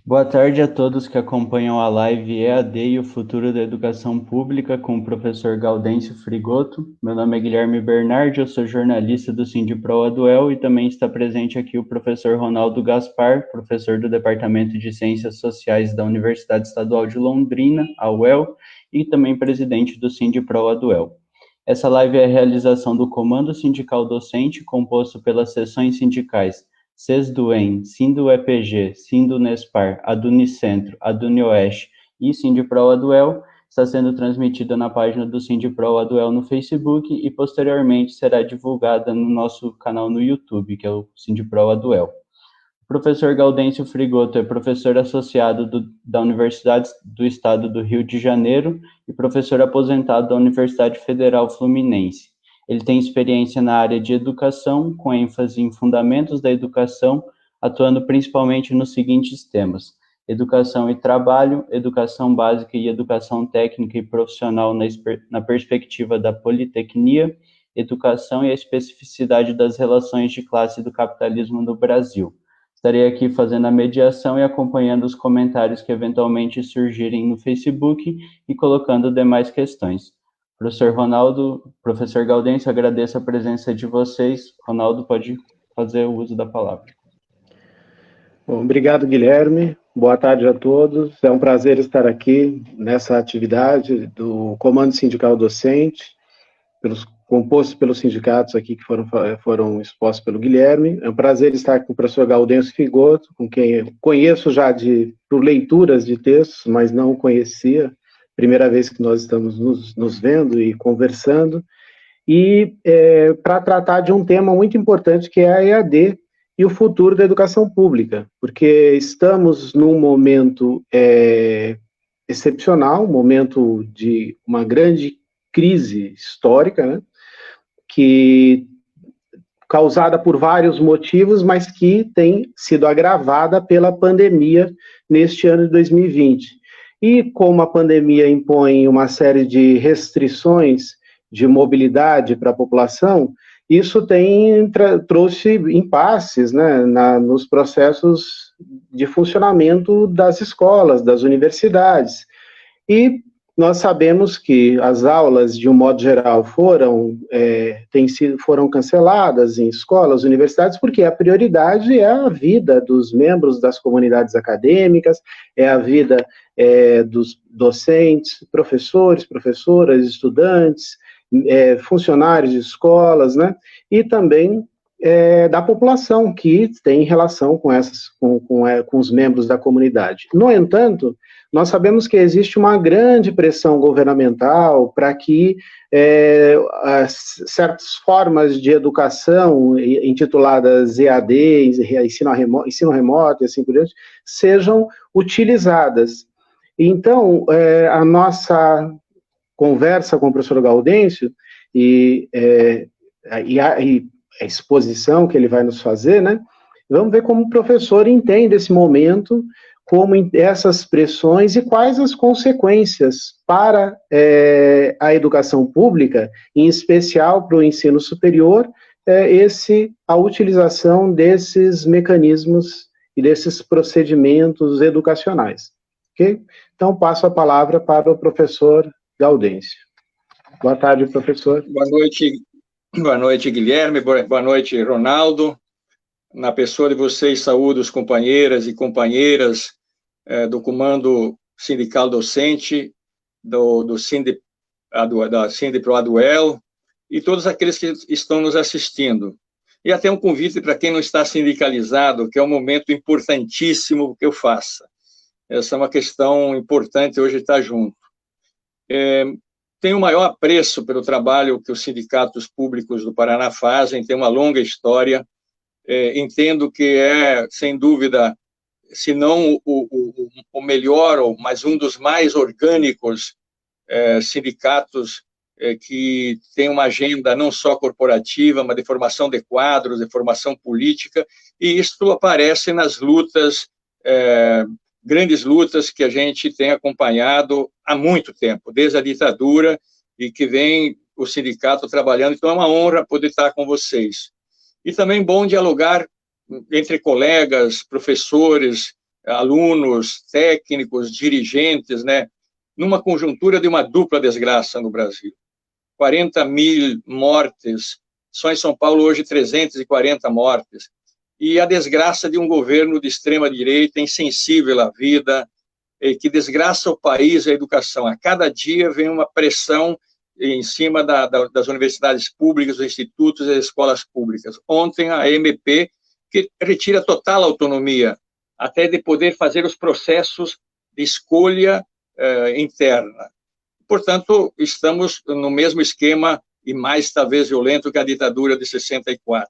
Boa tarde a todos que acompanham a live EAD e o futuro da educação pública com o professor Gaudêncio Frigoto. Meu nome é Guilherme Bernardi, eu sou jornalista do Sindipro-Aduel e também está presente aqui o professor Ronaldo Gaspar, professor do Departamento de Ciências Sociais da Universidade Estadual de Londrina, a UEL, e também presidente do Sindipro-Aduel. Essa live é a realização do Comando Sindical Docente, composto pelas seções sindicais SESDUEM, SINDU-EPG, SINDU-NESPAR, ADUNICentro, ADUNIOeste e Sindipro-Aduel, está sendo transmitida na página do Sindipro-Aduel no Facebook e posteriormente será divulgada no nosso canal no YouTube, que é o Sindipro-Aduel. O professor Gaudêncio Frigoto é professor associado da Universidade do Estado do Rio de Janeiro e professor aposentado da Universidade Federal Fluminense. Ele tem experiência na área de educação, com ênfase em fundamentos da educação, atuando principalmente nos seguintes temas: educação e trabalho, educação básica e educação técnica e profissional na perspectiva da politecnia, educação e a especificidade das relações de classe do capitalismo no Brasil. Estarei aqui fazendo a mediação e acompanhando os comentários que eventualmente surgirem no Facebook e colocando demais questões. Professor Ronaldo, professor Gaudêncio, agradeço a presença de vocês. Ronaldo, pode fazer o uso da palavra. Bom, obrigado, Guilherme. Boa tarde a todos. É um prazer estar aqui nessa atividade do Comando Sindical Docente, composto pelos sindicatos aqui que foram expostos pelo Guilherme. É um prazer estar com o professor Gaudêncio Frigoto, com quem eu conheço já por leituras de textos, mas não o conhecia. Primeira vez que nós estamos nos vendo e conversando, e para tratar de um tema muito importante que é a EAD e o futuro da educação pública, porque estamos num momento excepcional, um momento de uma grande crise histórica, né, que causada por vários motivos, mas que tem sido agravada pela pandemia neste ano de 2020. E como a pandemia impõe uma série de restrições de mobilidade para a população, isso trouxe impasses, né, nos processos de funcionamento das escolas, das universidades. E nós sabemos que as aulas, de um modo geral, foram canceladas em escolas, universidades, porque a prioridade é a vida dos membros das comunidades acadêmicas, é a vida dos docentes, professores, professoras, estudantes, funcionários de escolas, né? E também da população que tem relação com os membros da comunidade. No entanto, nós sabemos que existe uma grande pressão governamental para que certas formas de educação, intituladas EAD, ensino remoto e assim por diante, sejam utilizadas. Então, a nossa conversa com o professor Gaudêncio e a exposição que ele vai nos fazer, né? Vamos ver como o professor entende esse momento, como essas pressões e quais as consequências para a educação pública, em especial para o ensino superior, a utilização desses mecanismos e desses procedimentos educacionais. Ok? Então, passo a palavra para o professor Gaudêncio. Boa tarde, professor. Boa noite, Guilherme. Boa noite, Ronaldo. Na pessoa de vocês, saúdo os companheiras e companheiras do Comando Sindical Docente, da Sindipro-Aduel, e todos aqueles que estão nos assistindo. E até um convite para quem não está sindicalizado, que é um momento importantíssimo que eu faça. Essa é uma questão importante hoje estar junto. Tenho o maior apreço pelo trabalho que os sindicatos públicos do Paraná fazem, tem uma longa história. Entendo que sem dúvida, se não o melhor, mas um dos mais orgânicos sindicatos que tem uma agenda não só corporativa, mas de formação de quadros, de formação política, e isto aparece nas lutas, grandes lutas que a gente tem acompanhado há muito tempo, desde a ditadura, e que vem o sindicato trabalhando. Então, é uma honra poder estar com vocês. E também bom dialogar entre colegas, professores, alunos, técnicos, dirigentes, né, numa conjuntura de uma dupla desgraça no Brasil. 40 mil mortes, só em São Paulo hoje 340 mortes, e a desgraça de um governo de extrema-direita insensível à vida, que desgraça o país e a educação. A cada dia vem uma pressão em cima das universidades públicas, dos institutos e das escolas públicas. Ontem, a MP, que retira total autonomia, até de poder fazer os processos de escolha interna. Portanto, estamos no mesmo esquema, e mais talvez violento que a ditadura de 64.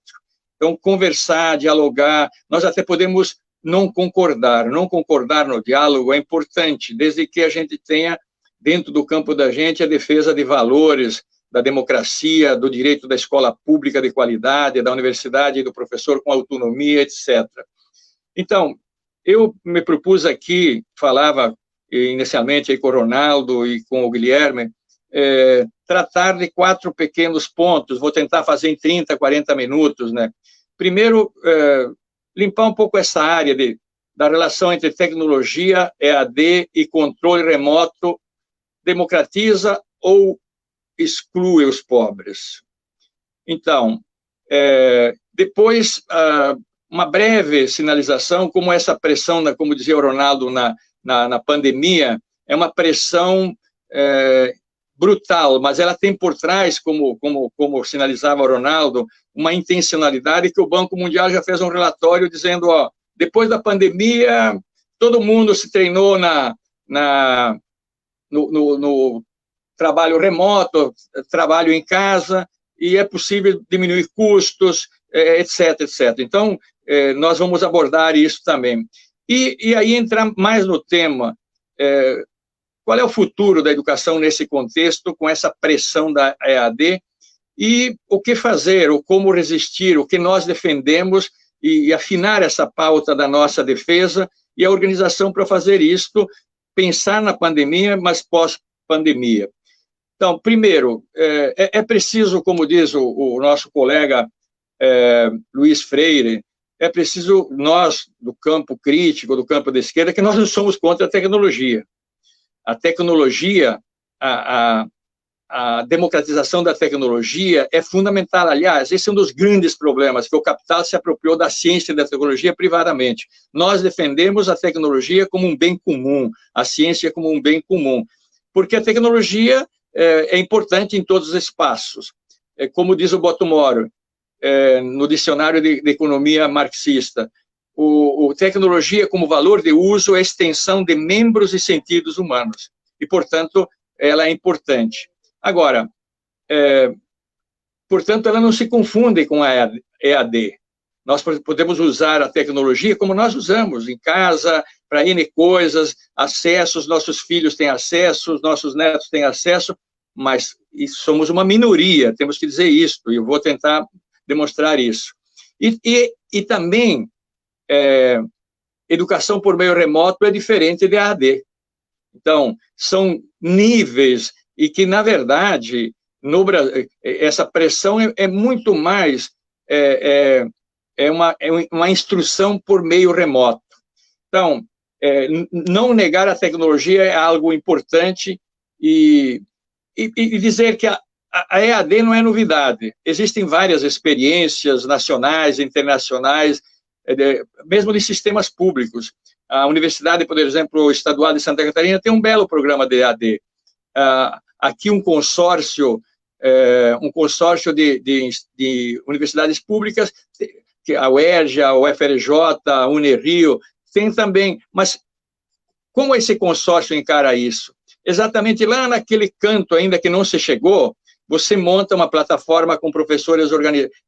Então, conversar, dialogar, nós até podemos não concordar no diálogo é importante, desde que a gente tenha dentro do campo da gente a defesa de valores, da democracia, do direito da escola pública de qualidade, da universidade e do professor com autonomia, etc. Então, eu me propus aqui, falava inicialmente aí com o Ronaldo e com o Guilherme, tratar de 4 pequenos pontos, vou tentar fazer em 30, 40 minutos, né? Primeiro, limpar um pouco essa área da relação entre tecnologia, EAD e controle remoto, democratiza ou exclui os pobres. Então, depois, uma breve sinalização, como essa pressão, como dizia o Ronaldo, na pandemia, é uma pressão brutal, mas ela tem por trás, como sinalizava o Ronaldo, uma intencionalidade que o Banco Mundial já fez um relatório dizendo, ó, depois da pandemia, todo mundo se treinou no trabalho remoto, trabalho em casa, e é possível diminuir custos, etc, etc. Então, nós vamos abordar isso também. E aí entrar mais no tema, qual é o futuro da educação nesse contexto, com essa pressão da EAD, e o que fazer, ou como resistir, o que nós defendemos, e afinar essa pauta da nossa defesa, e a organização para fazer isto, pensar na pandemia, mas pós-pandemia. Então, primeiro, é preciso, como diz o nosso colega Luiz Freire, é preciso nós, do campo crítico, do campo da esquerda, que nós não somos contra a tecnologia. A tecnologia, a democratização da tecnologia é fundamental. Aliás, esse é um dos grandes problemas, que o capital se apropriou da ciência e da tecnologia privadamente. Nós defendemos a tecnologia como um bem comum, a ciência como um bem comum, porque a tecnologia é importante em todos os espaços. Como diz o Bottomore, no dicionário de economia marxista, tecnologia como valor de uso é extensão de membros e sentidos humanos, e, portanto, ela é importante. Agora, portanto, ela não se confunde com a EAD. Nós podemos usar a tecnologia como nós usamos, em casa, para N coisas, acessos, nossos filhos têm acesso, os nossos netos têm acesso, mas somos uma minoria, temos que dizer isso, e eu vou tentar demonstrar isso. E também, educação por meio remoto é diferente de EAD. Então, são níveis, e que, na verdade, no Brasil, essa pressão é muito mais uma instrução por meio remoto. Então, não negar a tecnologia é algo importante, e dizer que a EAD não é novidade. Existem várias experiências nacionais, internacionais, mesmo de sistemas públicos. A Universidade, por exemplo, Estadual de Santa Catarina tem um belo programa de EAD. Aqui um consórcio de universidades públicas, que a UERJ, a UFRJ, a Unirio, tem também. Mas como esse consórcio encara isso? Exatamente lá naquele canto ainda que não se chegou, você monta uma plataforma com professores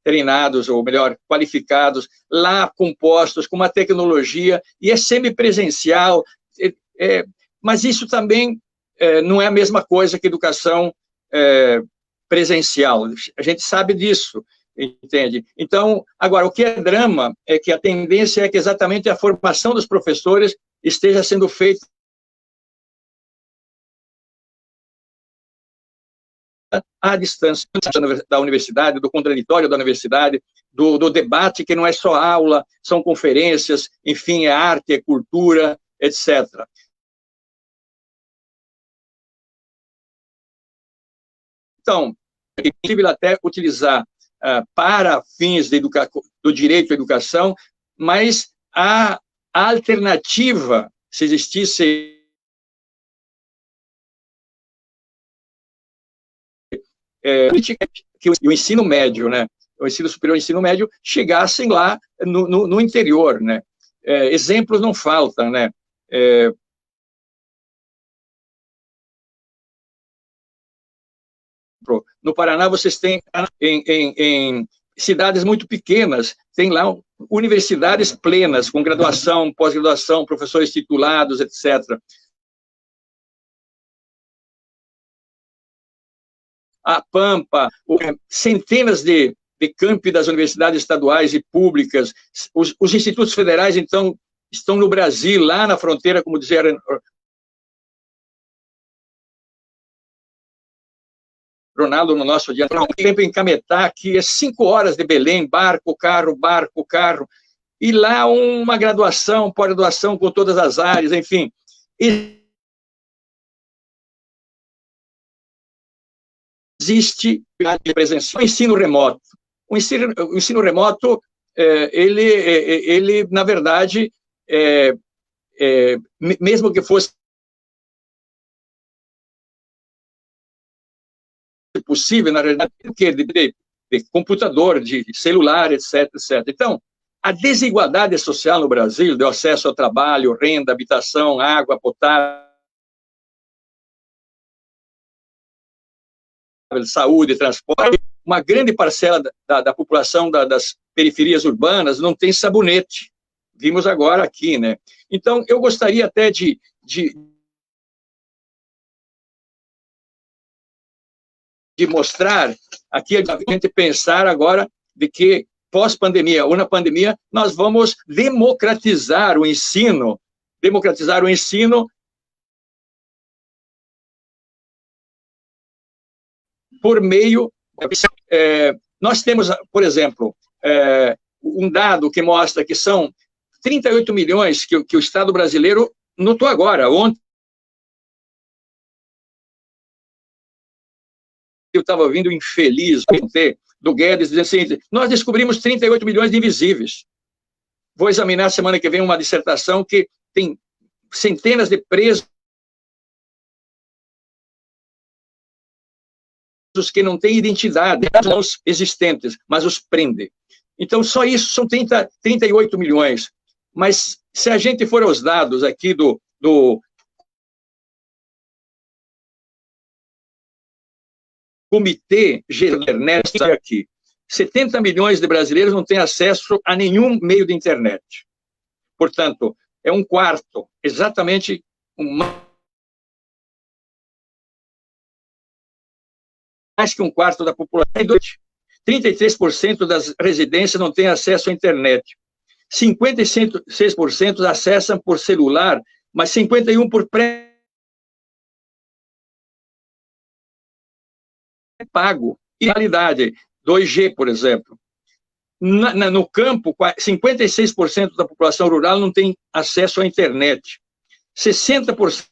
treinados, ou melhor, qualificados, lá compostos, com uma tecnologia, e é semipresencial, mas isso também não é a mesma coisa que educação presencial. A gente sabe disso, entende? Então, agora, o que é drama é que a tendência é que exatamente a formação dos professores esteja sendo feita à distância da universidade, do contraditório da universidade, do debate, que não é só aula, são conferências, enfim, é arte, é cultura, etc. Então, é possível até utilizar para fins do direito à educação, mas a alternativa, se existisse que o ensino médio, né, o ensino superior e o ensino médio chegassem lá no interior, né? Exemplos não faltam, né? No Paraná, vocês têm, em cidades muito pequenas, tem lá universidades plenas, com graduação, pós-graduação, professores titulados, etc. A Pampa, centenas de campi das universidades estaduais e públicas, os institutos federais, então, estão no Brasil, lá na fronteira, como dizia Ronaldo, no nosso dia, tempo em Cametá, que é 5 horas de Belém, barco, carro, e lá uma graduação, pós-graduação com todas as áreas, enfim. Existe presencial, o ensino remoto. O ensino remoto, ele na verdade, mesmo que fosse possível, na realidade, de computador, de celular, etc, etc. Então, a desigualdade social no Brasil, do acesso ao trabalho, renda, habitação, água potável, saúde, transporte, uma grande parcela da população das periferias urbanas não tem sabonete. Vimos agora aqui, né? Então, eu gostaria até de mostrar aqui, a gente pensar agora de que, pós-pandemia ou na pandemia, nós vamos democratizar o ensino por meio... nós temos, por exemplo, um dado que mostra que são 38 milhões que o Estado brasileiro notou agora, ontem. Eu estava ouvindo infeliz do Guedes dizendo assim: nós descobrimos 38 milhões de invisíveis. Vou examinar semana que vem uma dissertação que tem centenas de presos que não têm identidade, não os existentes, mas os prende. Então, só isso são 38 milhões. Mas, se a gente for aos dados aqui do Comitê Internet, aqui, 70 milhões de brasileiros não têm acesso a nenhum meio de internet. Portanto, é um quarto, exatamente mais que um quarto da população. 33% das residências não têm acesso à internet. 56% acessam por celular, mas 51% por pré-pago. E realidade, 2G, por exemplo. No campo, 56% da população rural não tem acesso à internet. 60%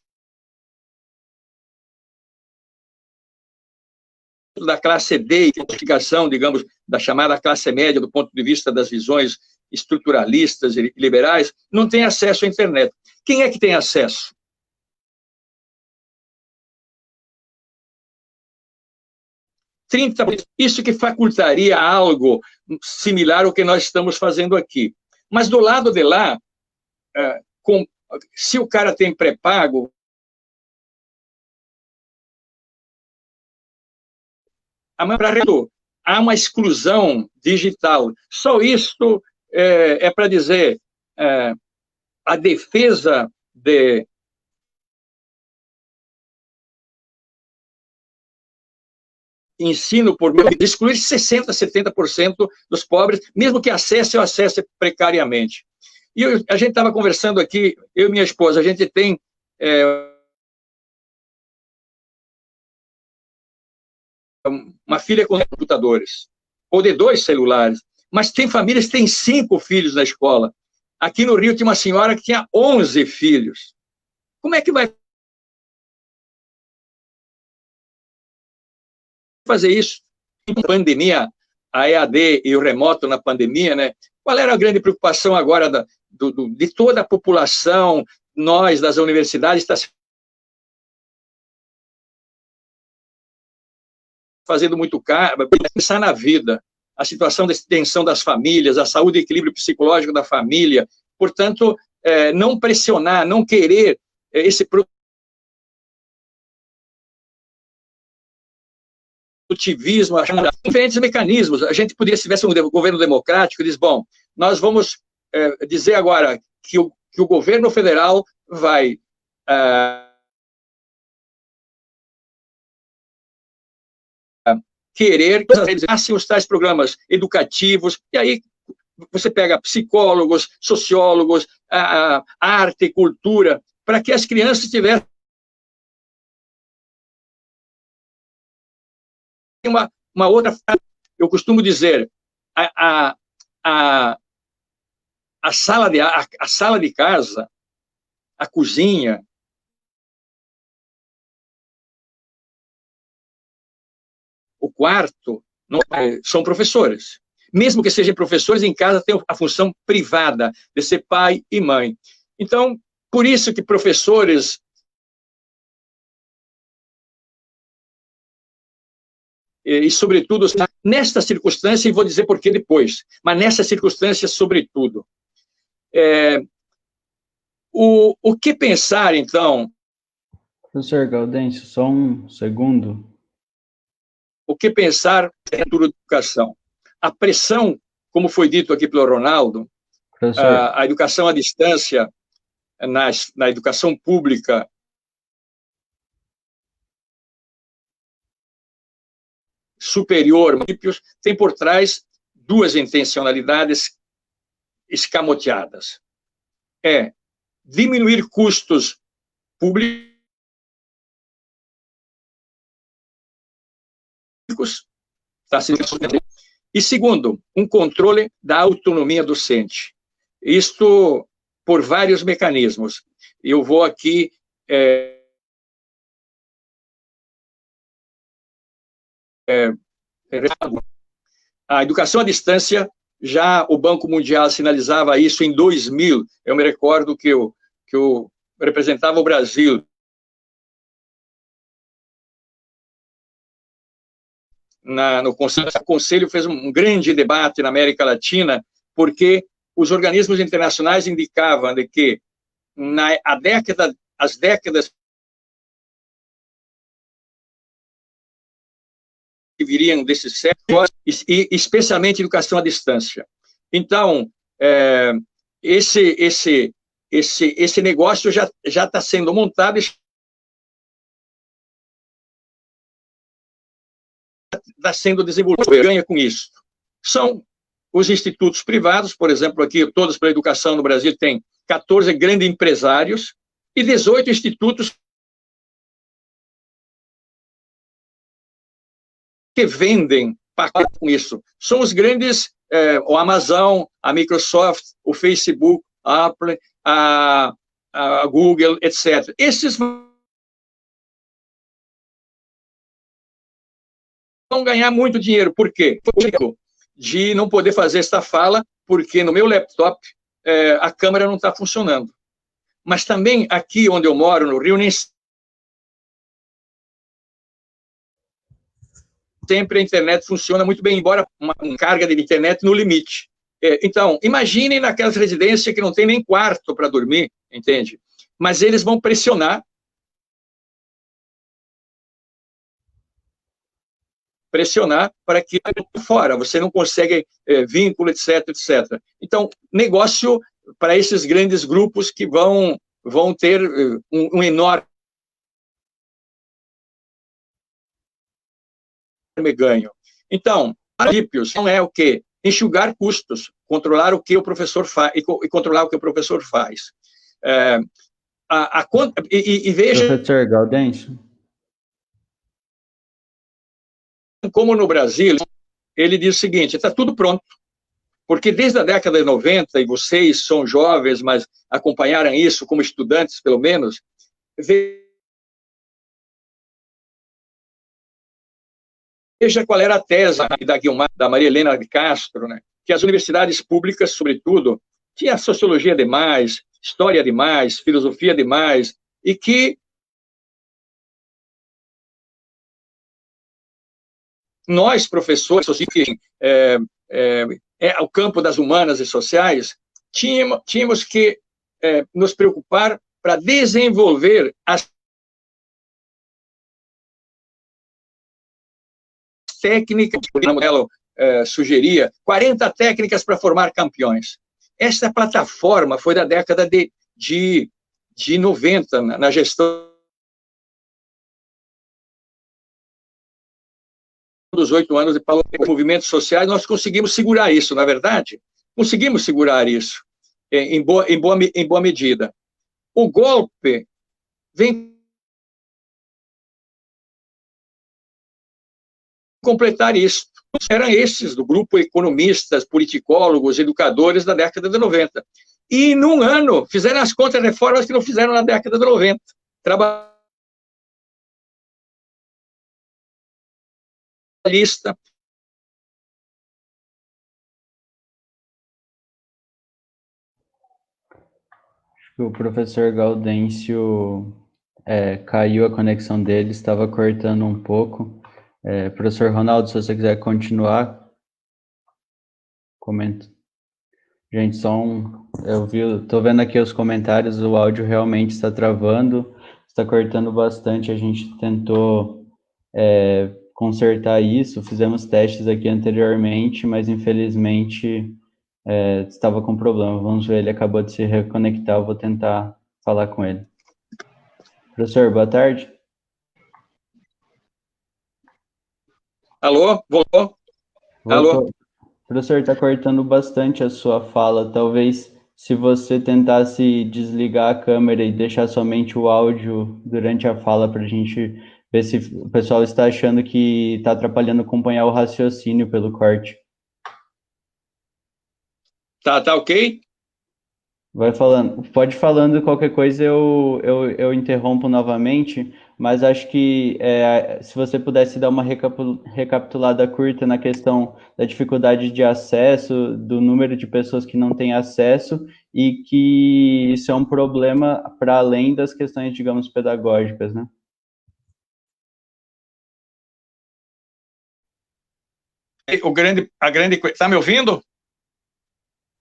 da classe D, qualificação, digamos, da chamada classe média, do ponto de vista das visões estruturalistas e liberais, não tem acesso à internet. Quem é que tem acesso? Isso que facultaria algo similar ao que nós estamos fazendo aqui. Mas do lado de lá, se o cara tem pré-pago, há uma exclusão digital. Só isso é para dizer a defesa de ensino por meio de excluir 60%, 70% dos pobres, mesmo que acesse precariamente. E a gente estava conversando aqui, eu e minha esposa, a gente tem uma filha com computadores, ou de 2 celulares, mas tem famílias que têm 5 filhos na escola. Aqui no Rio tinha uma senhora que tinha 11 filhos. Como é que vai fazer isso? A pandemia, a EAD e o remoto na pandemia, né? Qual era a grande preocupação agora de toda a população, nós, das universidades, está se fazendo muito caro, pensar na vida, a situação de tensão das famílias, a saúde e equilíbrio psicológico da família. Portanto, não pressionar, não querer esse produtivismo, diferentes mecanismos. A gente poderia, se tivesse um governo democrático, diz, bom, nós vamos dizer agora que o governo federal vai querer que nascem os tais programas educativos, e aí você pega psicólogos, sociólogos, arte, cultura, para que as crianças tivessem uma outra. Eu costumo dizer, a sala de casa, a cozinha, o quarto, são professores. Mesmo que sejam professores, em casa tem a função privada de ser pai e mãe. Então, por isso que professores e, sobretudo, nesta circunstância, e vou dizer por que depois, mas nessa circunstância, sobretudo. O que pensar, então... Professor Gaudêncio, só um segundo. O que pensar na educação? A pressão, como foi dito aqui pelo Ronaldo, a educação à distância, na educação pública, superior, tem por trás 2 intencionalidades escamoteadas. Diminuir custos públicos, e segundo, um controle da autonomia docente. Isto por vários mecanismos. Eu vou aqui a educação à distância, já o Banco Mundial sinalizava isso em 2000. Eu me recordo que eu representava o Brasil no Conselho. O Conselho fez um grande debate na América Latina, porque os organismos internacionais indicavam de que as décadas que viriam desse século, e especialmente educação à distância. Então, esse negócio já está sendo montado e está sendo desenvolvido. Ganha com isso. São os institutos privados, por exemplo, aqui, Todos pela Educação no Brasil, tem 14 grandes empresários e 18 institutos que vendem pacote com isso. São os grandes, o Amazon, a Microsoft, o Facebook, a Apple, a Google, etc. Esses vão ganhar muito dinheiro. Por quê? De não poder fazer esta fala, porque no meu laptop a câmera não está funcionando. Mas também aqui onde eu moro, no Rio, nem sempre a internet funciona muito bem, embora uma carga de internet no limite. Então, imaginem naquelas residências que não tem nem quarto para dormir, entende? Mas eles vão pressionar para que fora, você não consegue vínculo, etc, etc. Então, negócio para esses grandes grupos que vão ter um enorme ganho. Então, princípios não é o quê? Enxugar custos, controlar o que o professor faz e controlar o que o professor faz. Veja... Professor Gaudêncio? como no Brasil, ele diz o seguinte: está tudo pronto. Porque desde a década de 90, e vocês são jovens, mas acompanharam isso como estudantes, pelo menos, veja qual era a tese da Guilmar, da Maria Helena de Castro, né? Que as universidades públicas, sobretudo, tinha sociologia demais, história demais, filosofia demais, e que nós, professores, o campo das humanas e sociais, tínhamos que nos preocupar para desenvolver as técnicas, que o modelo sugeria, 40 técnicas para formar campeões. Esta plataforma foi da década de 90, na gestão dos 8 anos de movimentos sociais, nós conseguimos segurar isso, na verdade, conseguimos segurar isso, em boa medida. O golpe vem completar isso. Eram esses do grupo economistas, politicólogos, educadores da década de 90. E, num ano, fizeram as contra-reformas que não fizeram na década de 90. Trabalhista. O professor Gaudêncio caiu a conexão dele, estava cortando um pouco. Professor Ronaldo, se você quiser continuar, comenta. Gente, estou vendo aqui os comentários, o áudio realmente está travando, está cortando bastante. A gente tentou consertar isso, fizemos testes aqui anteriormente, mas infelizmente estava com problema. Vamos ver, ele acabou de se reconectar, eu vou tentar falar com ele. Professor, boa tarde. Alô? Voltou? Alô? Professor, está cortando bastante a sua fala. Talvez, se você tentasse desligar a câmera e deixar somente o áudio durante a fala, para a gente ver se o pessoal está achando que está atrapalhando acompanhar o raciocínio pelo corte. Tá ok? Vai falando. Pode falando qualquer coisa, eu interrompo novamente, mas acho que se você pudesse dar uma recapitulada curta na questão da dificuldade de acesso, do número de pessoas que não têm acesso, e que isso é um problema para além das questões, digamos, pedagógicas, né? Tá me ouvindo?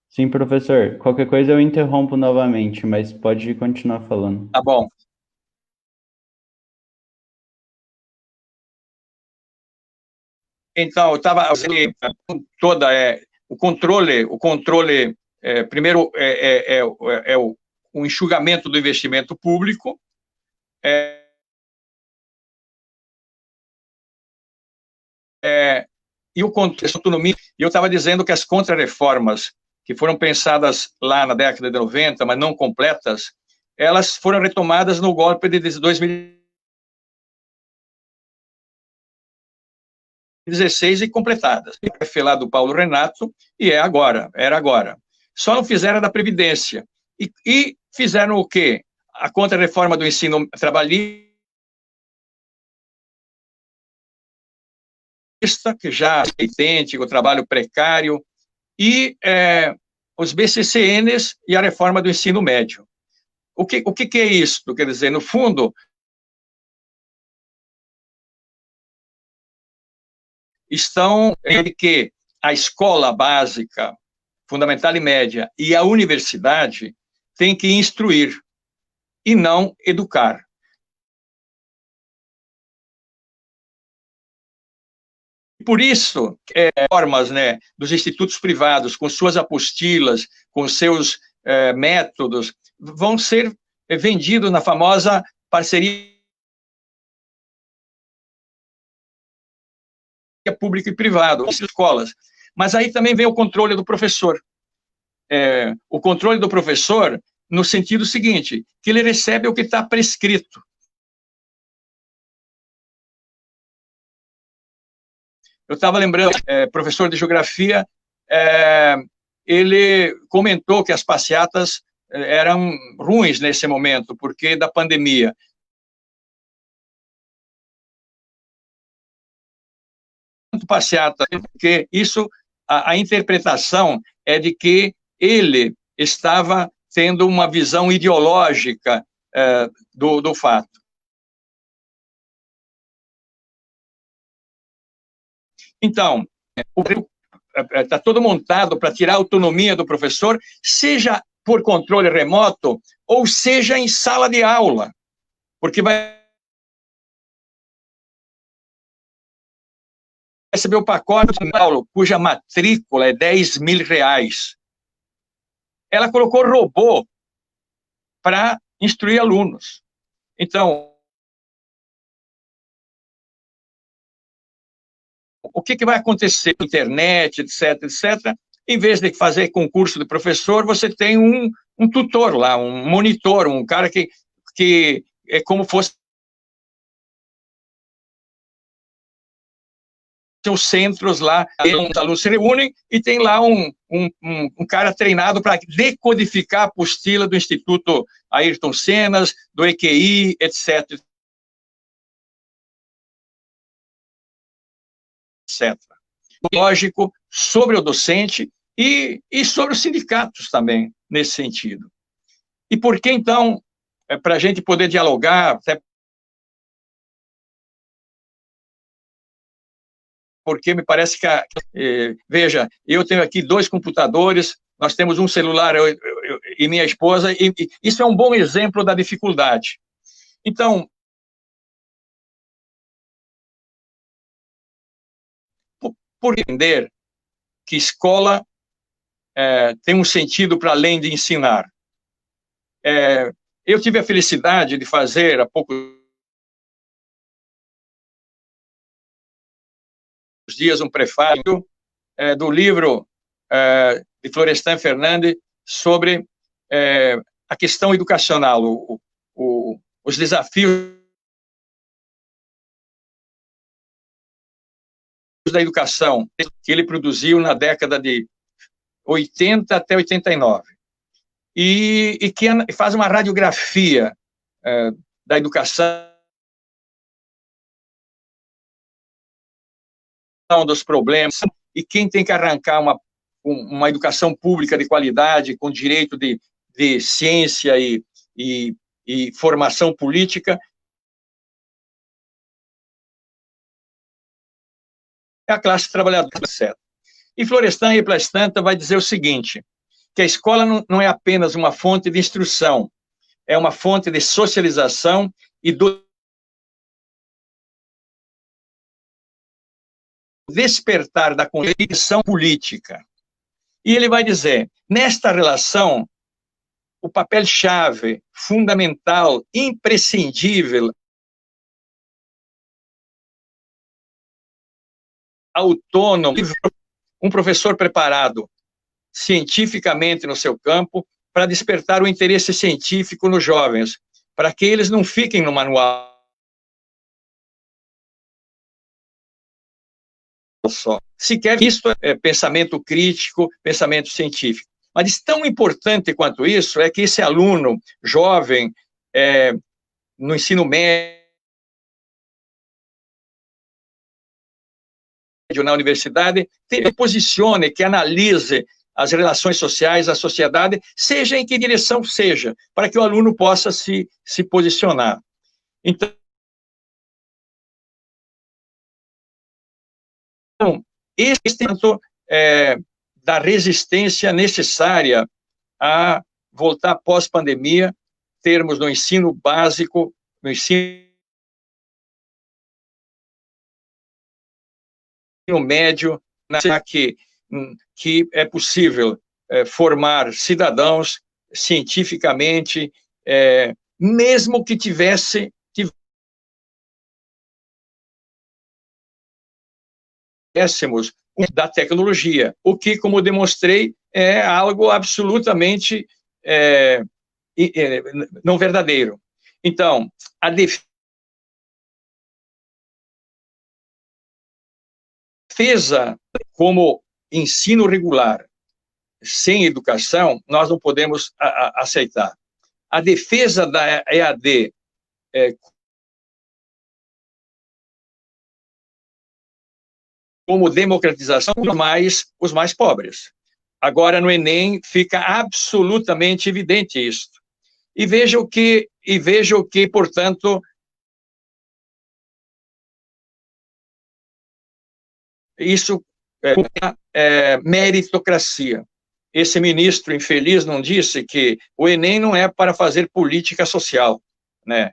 Sim, professor. Qualquer coisa eu interrompo novamente, mas pode continuar falando. Tá bom. Então, eu estava toda o controle primeiro o enxugamento do investimento público, e o contexto autonomia. E eu estava dizendo que as contrarreformas que foram pensadas lá na década de 90, mas não completas, elas foram retomadas no golpe de 2016 e completadas. Foi lá do Paulo Renato e era agora. Só não fizeram da Previdência. E fizeram o quê? A contrarreforma do ensino trabalhista, que já é idêntico, o trabalho precário, e os BCCNs e a reforma do ensino médio. O que é isso? Quer dizer, no fundo, estão em que a escola básica, fundamental e média, e a universidade têm que instruir e não educar. Por isso, formas, né, dos institutos privados, com suas apostilas, com seus métodos, vão ser vendidos na famosa parceria público e privado, escolas. Mas aí também vem o controle do professor. O controle do professor no sentido seguinte, que ele recebe o que está prescrito. eu estava lembrando, professor de geografia, ele comentou que as passeatas eram ruins nesse momento, porque da pandemia. Passeata, porque isso, a interpretação é de que ele estava tendo uma visão ideológica do fato. Então, está todo montado para tirar a autonomia do professor, seja por controle remoto, ou seja em sala de aula, porque vai receber o pacote de aula, cuja matrícula é R$10.000. Ela colocou robô para instruir alunos. Então, o que vai acontecer na internet, etc., etc., em vez de fazer concurso de professor, você tem um tutor lá, um monitor, um cara que é como fosse os centros lá, os alunos se reúnem e tem lá um cara treinado para decodificar a apostila do Instituto Ayrton Senna, do EQI, etc., etc. Lógico, sobre o docente e sobre os sindicatos também, nesse sentido. E por que, então, para a gente poder dialogar, até porque me parece que, veja, eu tenho aqui 2 computadores, nós temos um celular, eu e minha esposa, e isso é um bom exemplo da dificuldade. Então, por entender que escola tem um sentido para além de ensinar. Eu tive a felicidade de fazer, há poucos dias, um prefácio do livro de Florestan Fernandes sobre a questão educacional, os desafios da educação que ele produziu na década de 80 até 89. E que faz uma radiografia da educação, dos problemas, e quem tem que arrancar uma educação pública de qualidade, com direito de ciência e formação política, é a classe trabalhadora, certo? E Florestan e Plastanta vai dizer o seguinte, que a escola não é apenas uma fonte de instrução, é uma fonte de socialização e do despertar da consciência política. E ele vai dizer, nesta relação, o papel-chave, fundamental, imprescindível, autônomo, um professor preparado cientificamente no seu campo para despertar o interesse científico nos jovens, para que eles não fiquem no manual só. Sequer isso é pensamento crítico, pensamento científico. Mas tão importante quanto isso é que esse aluno jovem, no ensino médio, na universidade, que posicione, que analise as relações sociais, a sociedade, seja em que direção seja, para que o aluno possa se posicionar. Então, esse tanto da resistência necessária a voltar pós-pandemia, termos no ensino básico, no ensino médio, que é possível formar cidadãos cientificamente, mesmo que tivéssemos da tecnologia, o que, como demonstrei, é algo absolutamente não verdadeiro. Então, a defesa defesa como ensino regular sem educação, nós não podemos aceitar. A defesa da EAD como democratização os mais pobres. Agora, no Enem, fica absolutamente evidente isso. E veja o que, portanto, isso é meritocracia. Esse ministro infeliz não disse que o Enem não é para fazer política social, né?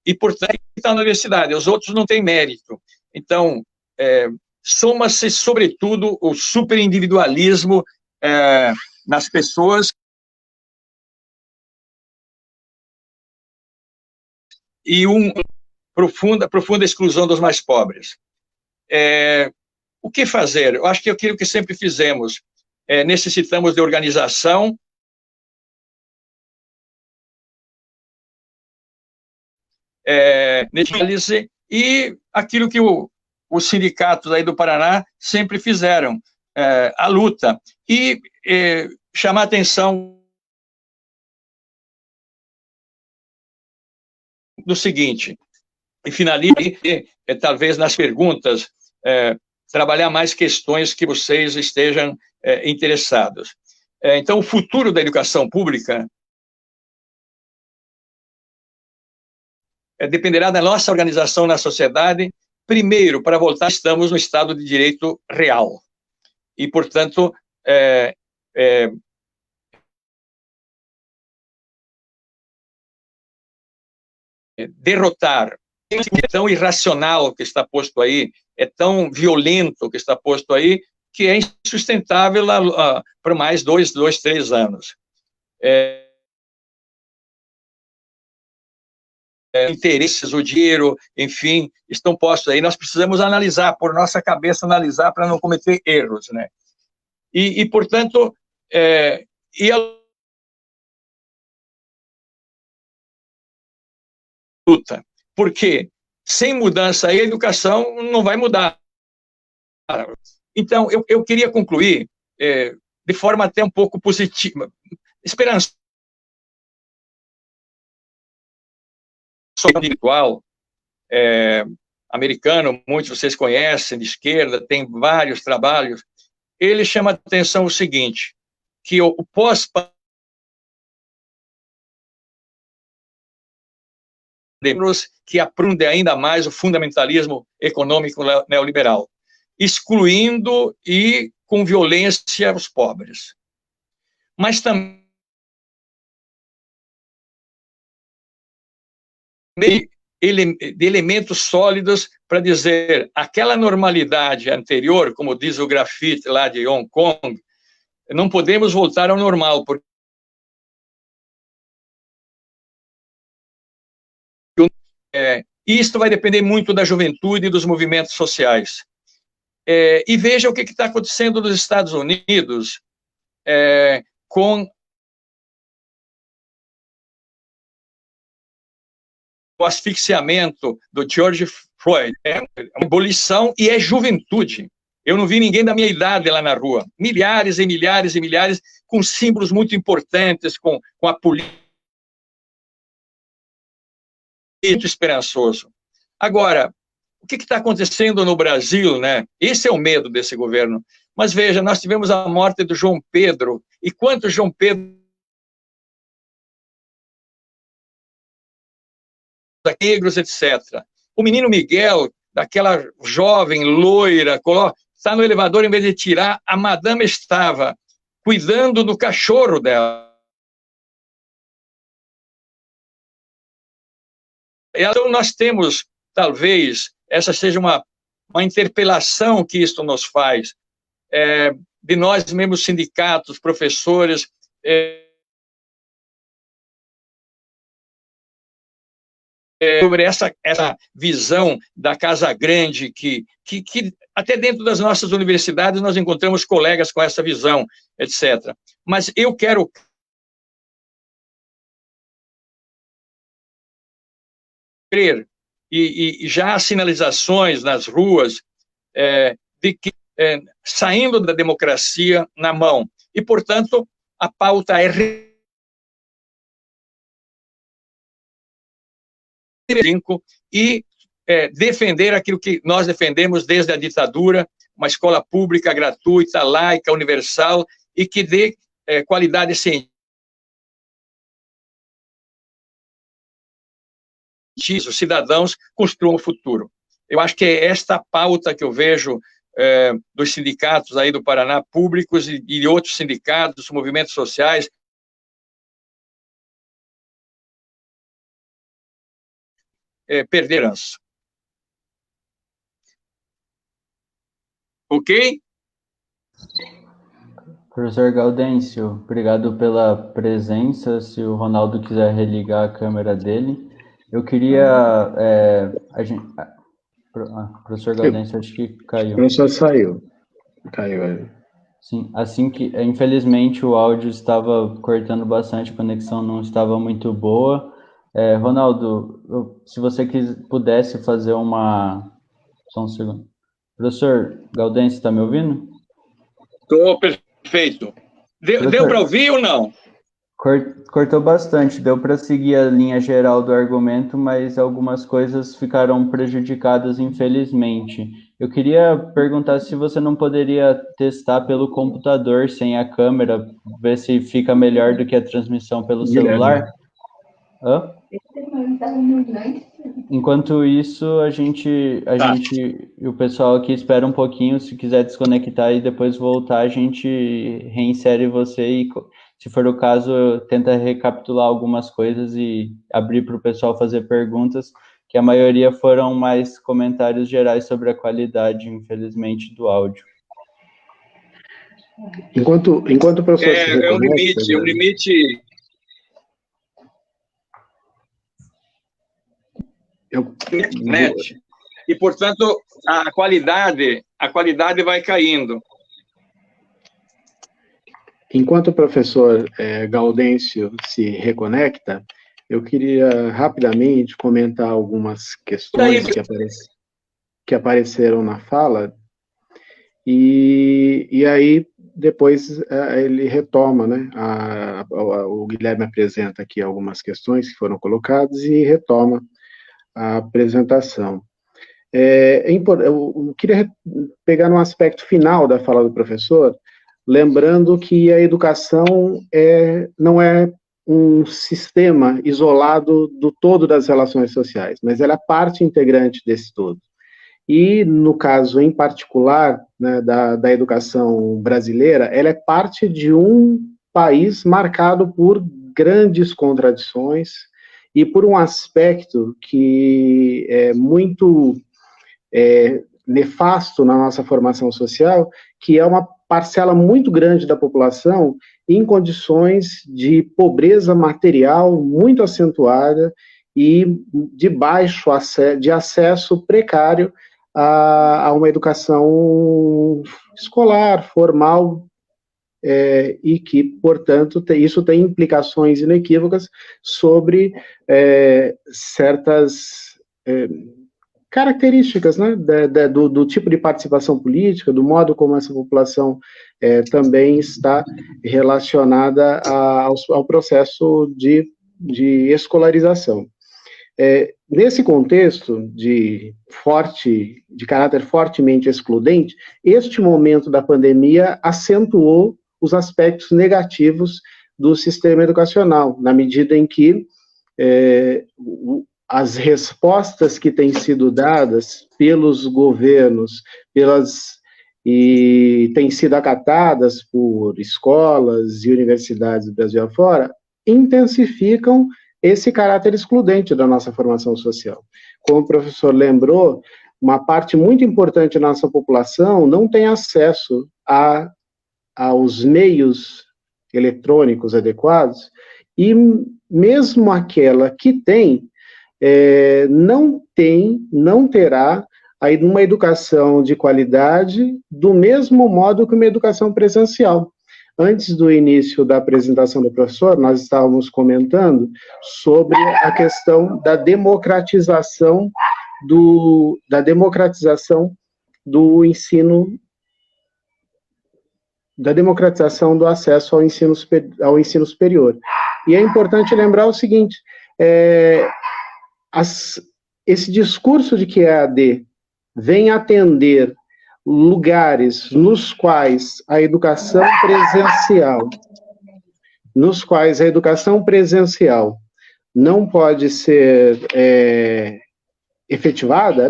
E, portanto, está na universidade, os outros não têm mérito. Então, soma-se, sobretudo, o superindividualismo nas pessoas e uma profunda exclusão dos mais pobres. O que fazer? Eu acho que é aquilo que sempre fizemos. Necessitamos de organização, e aquilo que os sindicatos aí do Paraná sempre fizeram, a luta, e chamar atenção do seguinte, e finalize, talvez nas perguntas, trabalhar mais questões que vocês estejam interessados. Então, o futuro da educação pública dependerá da nossa organização na sociedade. Primeiro, para voltar, estamos no Estado de Direito real. E, portanto, derrotar é tão irracional que está posto aí, é tão violento que está posto aí, que é insustentável para mais 2, 3 anos. Interesses, o dinheiro, enfim, estão postos aí. Nós precisamos analisar, por nossa cabeça, analisar para não cometer erros, né? E portanto, e a luta, porque sem mudança aí, a educação não vai mudar. Então, eu queria concluir de forma até um pouco positiva, esperançosa. Intelectual americano, muitos vocês conhecem, de esquerda, tem vários trabalhos. Ele chama a atenção o seguinte, que o pós-pandemia que aprunde ainda mais o fundamentalismo econômico neoliberal, excluindo e com violência os pobres. Mas também de elementos sólidos para dizer aquela normalidade anterior, como diz o grafite lá de Hong Kong, não podemos voltar ao normal, porque isto vai depender muito da juventude e dos movimentos sociais. E veja o que está acontecendo nos Estados Unidos com o asfixiamento do George Floyd. É uma abolição e é juventude. Eu não vi ninguém da minha idade lá na rua. Milhares e milhares e milhares, com símbolos muito importantes, com a política. Muito esperançoso. Agora, o que está acontecendo no Brasil, né? Esse é o medo desse governo. Mas veja, nós tivemos a morte do João Pedro. E quantos João Pedro negros, etc. O menino Miguel, daquela jovem loira, está no elevador, em vez de tirar, a madame estava cuidando do cachorro dela. Então, nós temos, talvez, essa seja uma interpelação que isto nos faz, de nós mesmos, sindicatos, professores, sobre essa visão da Casa Grande, que até dentro das nossas universidades nós encontramos colegas com essa visão, etc. Mas eu quero e já há sinalizações nas ruas de que saindo da democracia na mão. E, portanto, a pauta é e defender aquilo que nós defendemos desde a ditadura, uma escola pública, gratuita, laica, universal, e que dê qualidade científica. Os cidadãos construam o futuro. Eu acho que é esta pauta que eu vejo dos sindicatos aí do Paraná, públicos e outros sindicatos, movimentos sociais, perderão. Ok? Professor Gaudêncio, obrigado pela presença. Se o Ronaldo quiser religar a câmera dele, eu queria... professor Gaudêncio, acho que caiu. O professor saiu. Caiu. Sim, assim que... Infelizmente, o áudio estava cortando bastante, a conexão não estava muito boa. Ronaldo, se você pudesse fazer uma... Só um segundo. Professor Gaudêncio, está me ouvindo? Estou perfeito. Deu para ouvir ou não? Cortou bastante, deu para seguir a linha geral do argumento, mas algumas coisas ficaram prejudicadas, infelizmente. Eu queria perguntar se você não poderia testar pelo computador, sem a câmera, ver se fica melhor do que a transmissão pelo celular. Hã? Enquanto isso, a gente e o pessoal aqui espera um pouquinho, se quiser desconectar e depois voltar, a gente reinsere você e, se for o caso, tenta recapitular algumas coisas e abrir para o pessoal fazer perguntas, que a maioria foram mais comentários gerais sobre a qualidade, infelizmente, do áudio. Enquanto o professor se reconecta, é um limite... Net. E, portanto, a qualidade vai caindo. Enquanto o professor Gaudêncio se reconecta, eu queria rapidamente comentar algumas questões que apareceram na fala, e aí depois ele retoma, né? O Guilherme apresenta aqui algumas questões que foram colocadas e retoma a apresentação. Eu queria pegar no aspecto final da fala do professor, lembrando que a educação não é um sistema isolado do todo das relações sociais, mas ela é parte integrante desse todo. E, no caso em particular, né, da educação brasileira, ela é parte de um país marcado por grandes contradições e por um aspecto que é muito nefasto na nossa formação social, que é uma parcela muito grande da população em condições de pobreza material muito acentuada e de acesso precário a uma educação escolar, formal, e que, portanto, isso tem implicações inequívocas sobre certas características, né, do tipo de participação política, do modo como essa população também está relacionada ao processo de escolarização. Nesse contexto de caráter fortemente excludente, este momento da pandemia acentuou os aspectos negativos do sistema educacional, na medida em que as respostas que têm sido dadas pelos governos e têm sido acatadas por escolas e universidades do Brasil afora, intensificam esse caráter excludente da nossa formação social. Como o professor lembrou, uma parte muito importante da nossa população não tem acesso aos meios eletrônicos adequados, e mesmo aquela que tem, não terá uma educação de qualidade do mesmo modo que uma educação presencial. antes do início da apresentação do professor, nós estávamos comentando sobre a questão da democratização do ensino, da democratização do acesso ao ensino superior. E é importante lembrar o seguinte, esse discurso de que a EAD vem atender lugares nos quais a educação presencial não pode ser efetivada,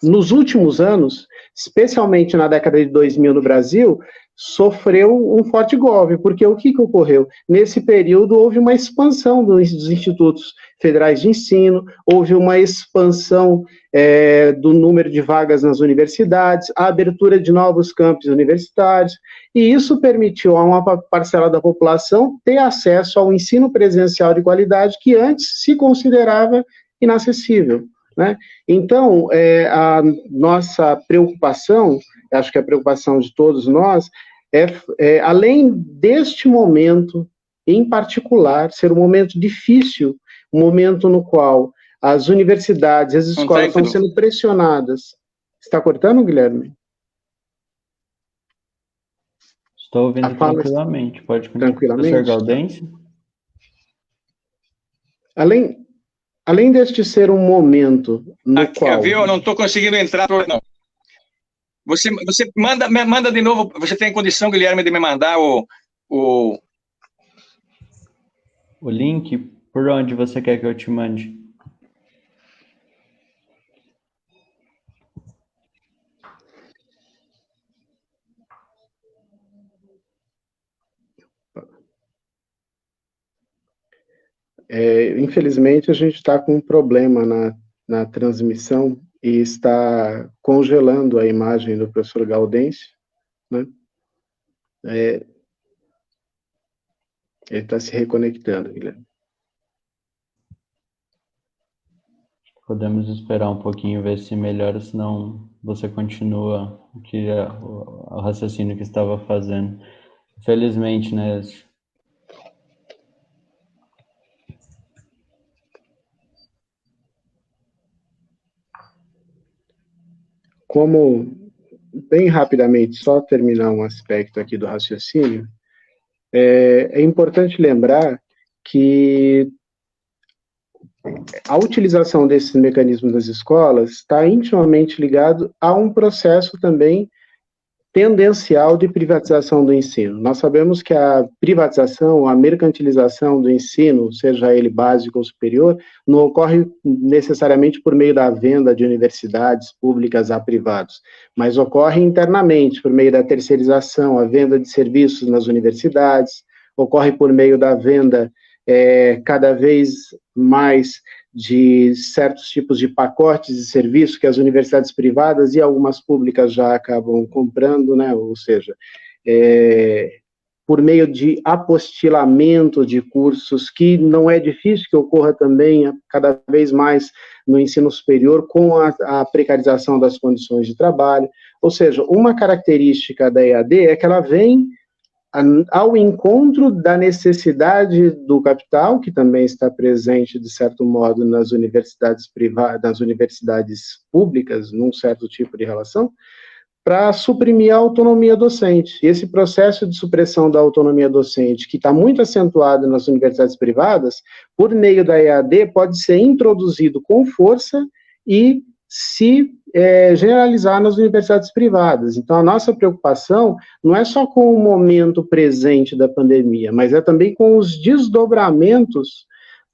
nos últimos anos, especialmente na década de 2000 no Brasil, sofreu um forte golpe, porque o que ocorreu? Nesse período houve uma expansão dos institutos federais de ensino, houve uma expansão do número de vagas nas universidades, a abertura de novos campos universitários, e isso permitiu a uma parcela da população ter acesso ao ensino presencial de qualidade que antes se considerava inacessível, né? Então, a nossa preocupação, acho que a preocupação de todos nós, além deste momento, em particular, ser um momento difícil, um momento no qual as universidades, as escolas estão sendo pressionadas. Está cortando, Guilherme? Estou ouvindo tranquilamente. Pode continuar, professor Gaudêncio. Além deste ser um momento no qual... Viu? Eu não estou conseguindo entrar, não. Você manda de novo, você tem condição, Guilherme, de me mandar o link? Por onde você quer que eu te mande? Infelizmente, a gente está com um problema na transmissão e está congelando a imagem do professor Gaudêncio, né? Ele está se reconectando, Guilherme. Podemos esperar um pouquinho, ver se melhora, senão você continua o raciocínio que estava fazendo. Infelizmente, né? Como, bem rapidamente, só terminar um aspecto aqui do raciocínio, é importante lembrar que a utilização desses mecanismos das escolas está intimamente ligado a um processo também tendencial de privatização do ensino. Nós sabemos que a privatização, a mercantilização do ensino, seja ele básico ou superior, não ocorre necessariamente por meio da venda de universidades públicas a privados, mas ocorre internamente, por meio da terceirização, a venda de serviços nas universidades, ocorre por meio da venda cada vez mais de certos tipos de pacotes de serviços que as universidades privadas e algumas públicas já acabam comprando, né? Ou seja, por meio de apostilamento de cursos, que não é difícil que ocorra também cada vez mais no ensino superior, com a precarização das condições de trabalho. Ou seja, uma característica da EAD é que ela vem ao encontro da necessidade do capital, que também está presente, de certo modo, nas universidades privadas, nas universidades públicas, num certo tipo de relação, para suprimir a autonomia docente. E esse processo de supressão da autonomia docente, que está muito acentuado nas universidades privadas, por meio da EAD, pode ser introduzido com força e se generalizar nas universidades privadas. Então, a nossa preocupação não é só com o momento presente da pandemia, mas é também com os desdobramentos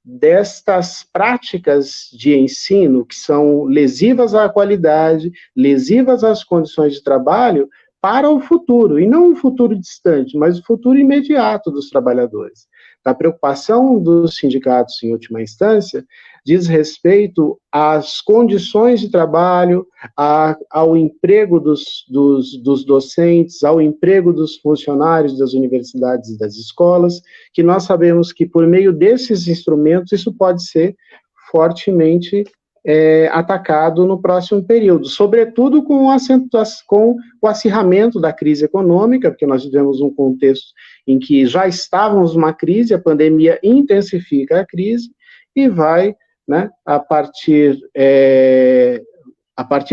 destas práticas de ensino que são lesivas à qualidade, lesivas às condições de trabalho para o futuro, e não um futuro distante, mas o futuro imediato dos trabalhadores. A preocupação dos sindicatos, em última instância, diz respeito às condições de trabalho, ao emprego dos docentes, ao emprego dos funcionários das universidades e das escolas, que nós sabemos que, por meio desses instrumentos, isso pode ser fortemente atacado no próximo período, sobretudo com o acirramento da crise econômica, porque nós vivemos um contexto em que já estávamos numa crise, a pandemia intensifica a crise e vai, né, a partir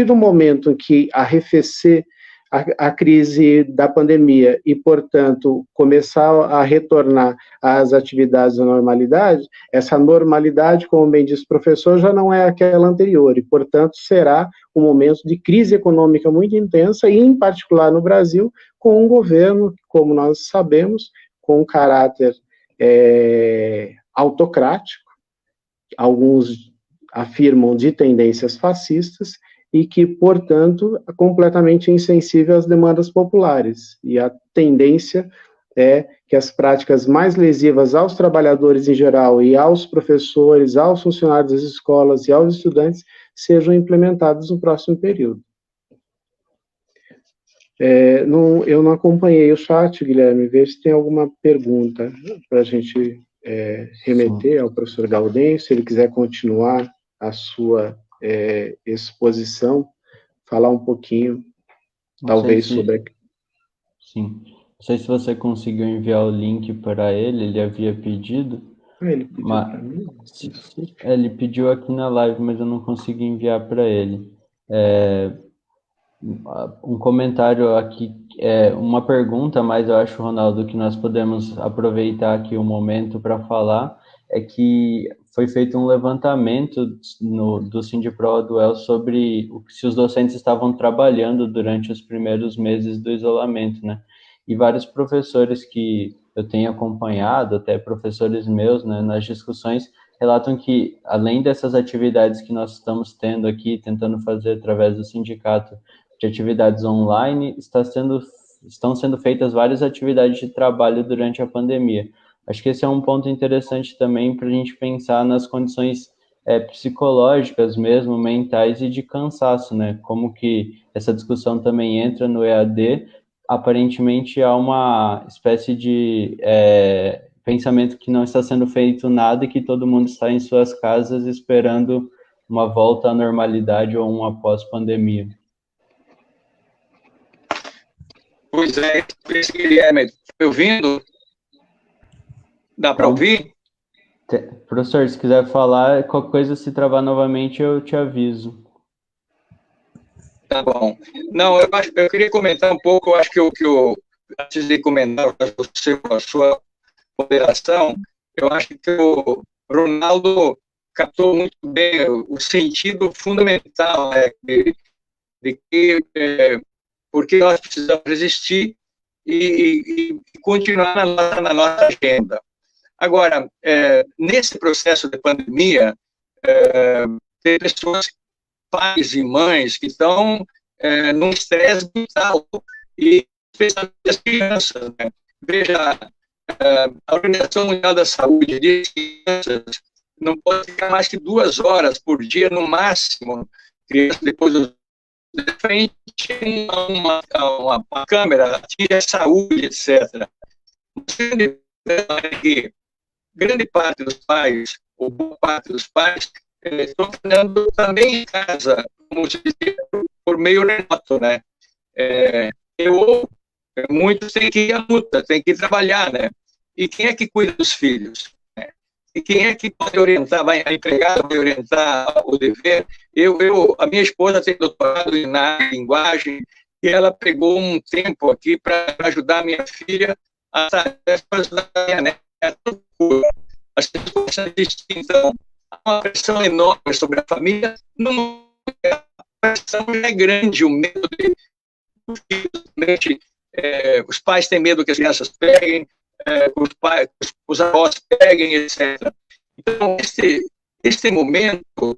do momento em que arrefecer a crise da pandemia e, portanto, começar a retornar às atividades da normalidade, essa normalidade, como bem disse o professor, já não é aquela anterior e, portanto, será um momento de crise econômica muito intensa e, em particular no Brasil, com um governo, como nós sabemos, com um caráter autocrático, alguns afirmam de tendências fascistas, e que, portanto, é completamente insensível às demandas populares. E a tendência é que as práticas mais lesivas aos trabalhadores em geral e aos professores, aos funcionários das escolas e aos estudantes sejam implementadas no próximo período. Eu não acompanhei o chat, Guilherme, vê se tem alguma pergunta para a gente remeter ao professor Gaudêncio, se ele quiser continuar a sua exposição, falar um pouquinho, talvez, sobre... Sim. Não sei se você conseguiu enviar o link para ele havia pedido. Ele pediu para mim? Ele pediu aqui na live, mas eu não consegui enviar para ele. Um comentário aqui, uma pergunta, mas eu acho, Ronaldo, que nós podemos aproveitar aqui o momento para falar, é que foi feito um levantamento do Sindipro-Aduel sobre se os docentes estavam trabalhando durante os primeiros meses do isolamento, né? E vários professores que eu tenho acompanhado, até professores meus, né, nas discussões, relatam que, além dessas atividades que nós estamos tendo aqui, tentando fazer através do sindicato de atividades online, estão sendo feitas várias atividades de trabalho durante a pandemia. Acho que esse é um ponto interessante também para a gente pensar nas condições psicológicas mesmo, mentais e de cansaço, né? Como que essa discussão também entra no EAD. Aparentemente há uma espécie de pensamento que não está sendo feito nada e que todo mundo está em suas casas esperando uma volta à normalidade ou uma pós-pandemia. Pois é, Guilherme, está me ouvindo? Dá para ouvir? Professor, se quiser falar, qualquer coisa, se travar novamente, eu te aviso. Tá bom. Não, eu queria comentar um pouco, eu acho que antes de comentar a sua ponderação, eu acho que o Ronaldo captou muito bem o sentido fundamental, né, de que porque nós precisamos resistir e continuar na nossa agenda. Agora, nesse processo de pandemia, tem pessoas, pais e mães, que estão num estresse vital, e especialmente as crianças, né? Veja, a Organização Mundial da Saúde diz que crianças não podem ficar mais que 2 horas por dia, no máximo, crianças depois de frente a uma câmera, atinge a saúde, etc. Grande parte dos pais, ou boa parte dos pais, estão trabalhando também em casa, como se diz, por meio remoto, né? Muitos têm que ir à luta, têm que trabalhar, né? E quem é que cuida dos filhos? Né? E quem é que pode orientar, a empregada vai orientar o dever? A minha esposa tem doutorado na linguagem, e ela pegou um tempo aqui para ajudar a minha filha a ajudar a minha neta. As pessoas distintas, há uma pressão enorme sobre a família, a pressão é grande, o medo os pais têm medo que as crianças peguem, os avós peguem, etc. Então, este momento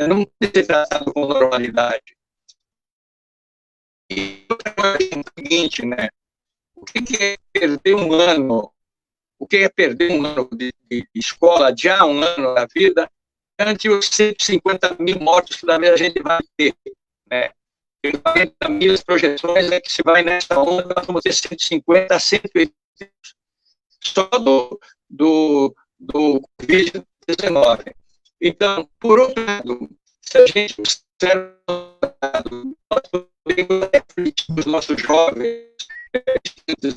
não pode ser tratado com normalidade. E outra coisa é o seguinte, né? O que é perder um ano? O que é perder um ano de escola, adiar um ano na vida, ante os 150 mil mortos que a gente vai ter, né? 40 mil as projeções é que se vai nessa onda, nós vamos ter 150 a 180 só do Covid-19. Então, por outro lado, se a gente observa os nossos jovens,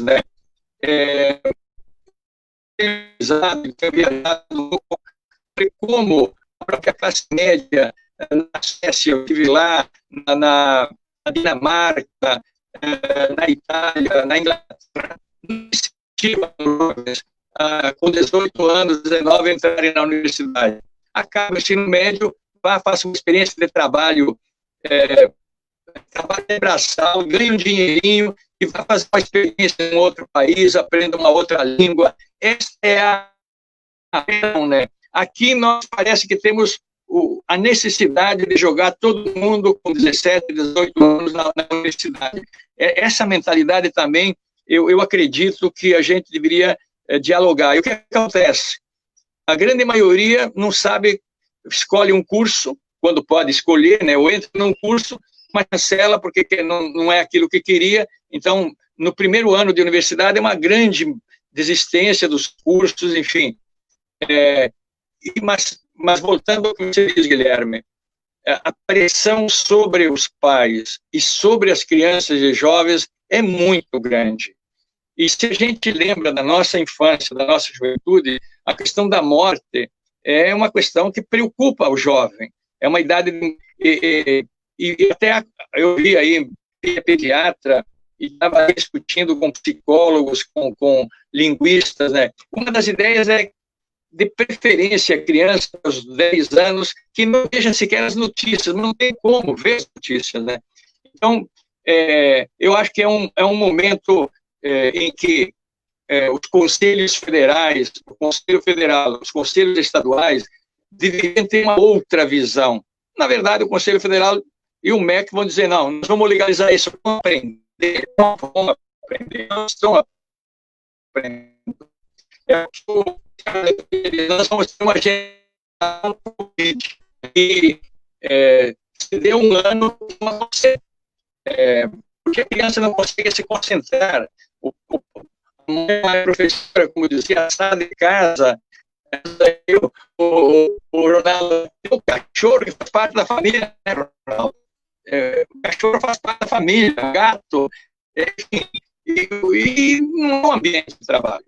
né, como a própria classe média na Suécia, eu estive lá, na Dinamarca, na Itália, na Inglaterra, com 18 anos, 19, entrarem na universidade. Acaba o ensino médio, faça uma experiência de trabalho, trabalho braçal, ganha um dinheirinho e vai fazer uma experiência em outro país, aprenda uma outra língua. Essa é a né? Aqui nós parece que temos a necessidade de jogar todo mundo com 17, 18 anos na universidade. Essa mentalidade também, eu acredito que a gente deveria dialogar. E o que acontece? A grande maioria não sabe, escolhe um curso, quando pode escolher, né? Ou entra num curso, mas cancela porque não é aquilo que queria. Então, no primeiro ano de universidade, é uma grande desistência dos cursos, enfim. Mas voltando ao que você diz, Guilherme, a pressão sobre os pais e sobre as crianças e jovens é muito grande. E se a gente lembra da nossa infância, da nossa juventude, a questão da morte é uma questão que preocupa o jovem. É uma idade... E até eu vi aí, pediatra, e estava discutindo com psicólogos, com linguistas, né? Uma das ideias é, de preferência, crianças aos 10 anos, que não veja sequer as notícias, não tem como ver as notícias, né? Então, eu acho que é um momento em que os conselhos federais, o Conselho Federal, os conselhos estaduais, deveriam ter uma outra visão. Na verdade, o Conselho Federal e o MEC vão dizer, não, nós vamos legalizar isso, vamos aprender, nós estamos aprendendo. Nós vamos ter uma geração política e se deu um ano porque a criança não consegue se concentrar. A professora, como eu dizia, a sala de casa, o Ronaldo, o cachorro que faz parte da família, né, Ronaldo? O cachorro faz parte da família, o gato, e no ambiente de trabalho.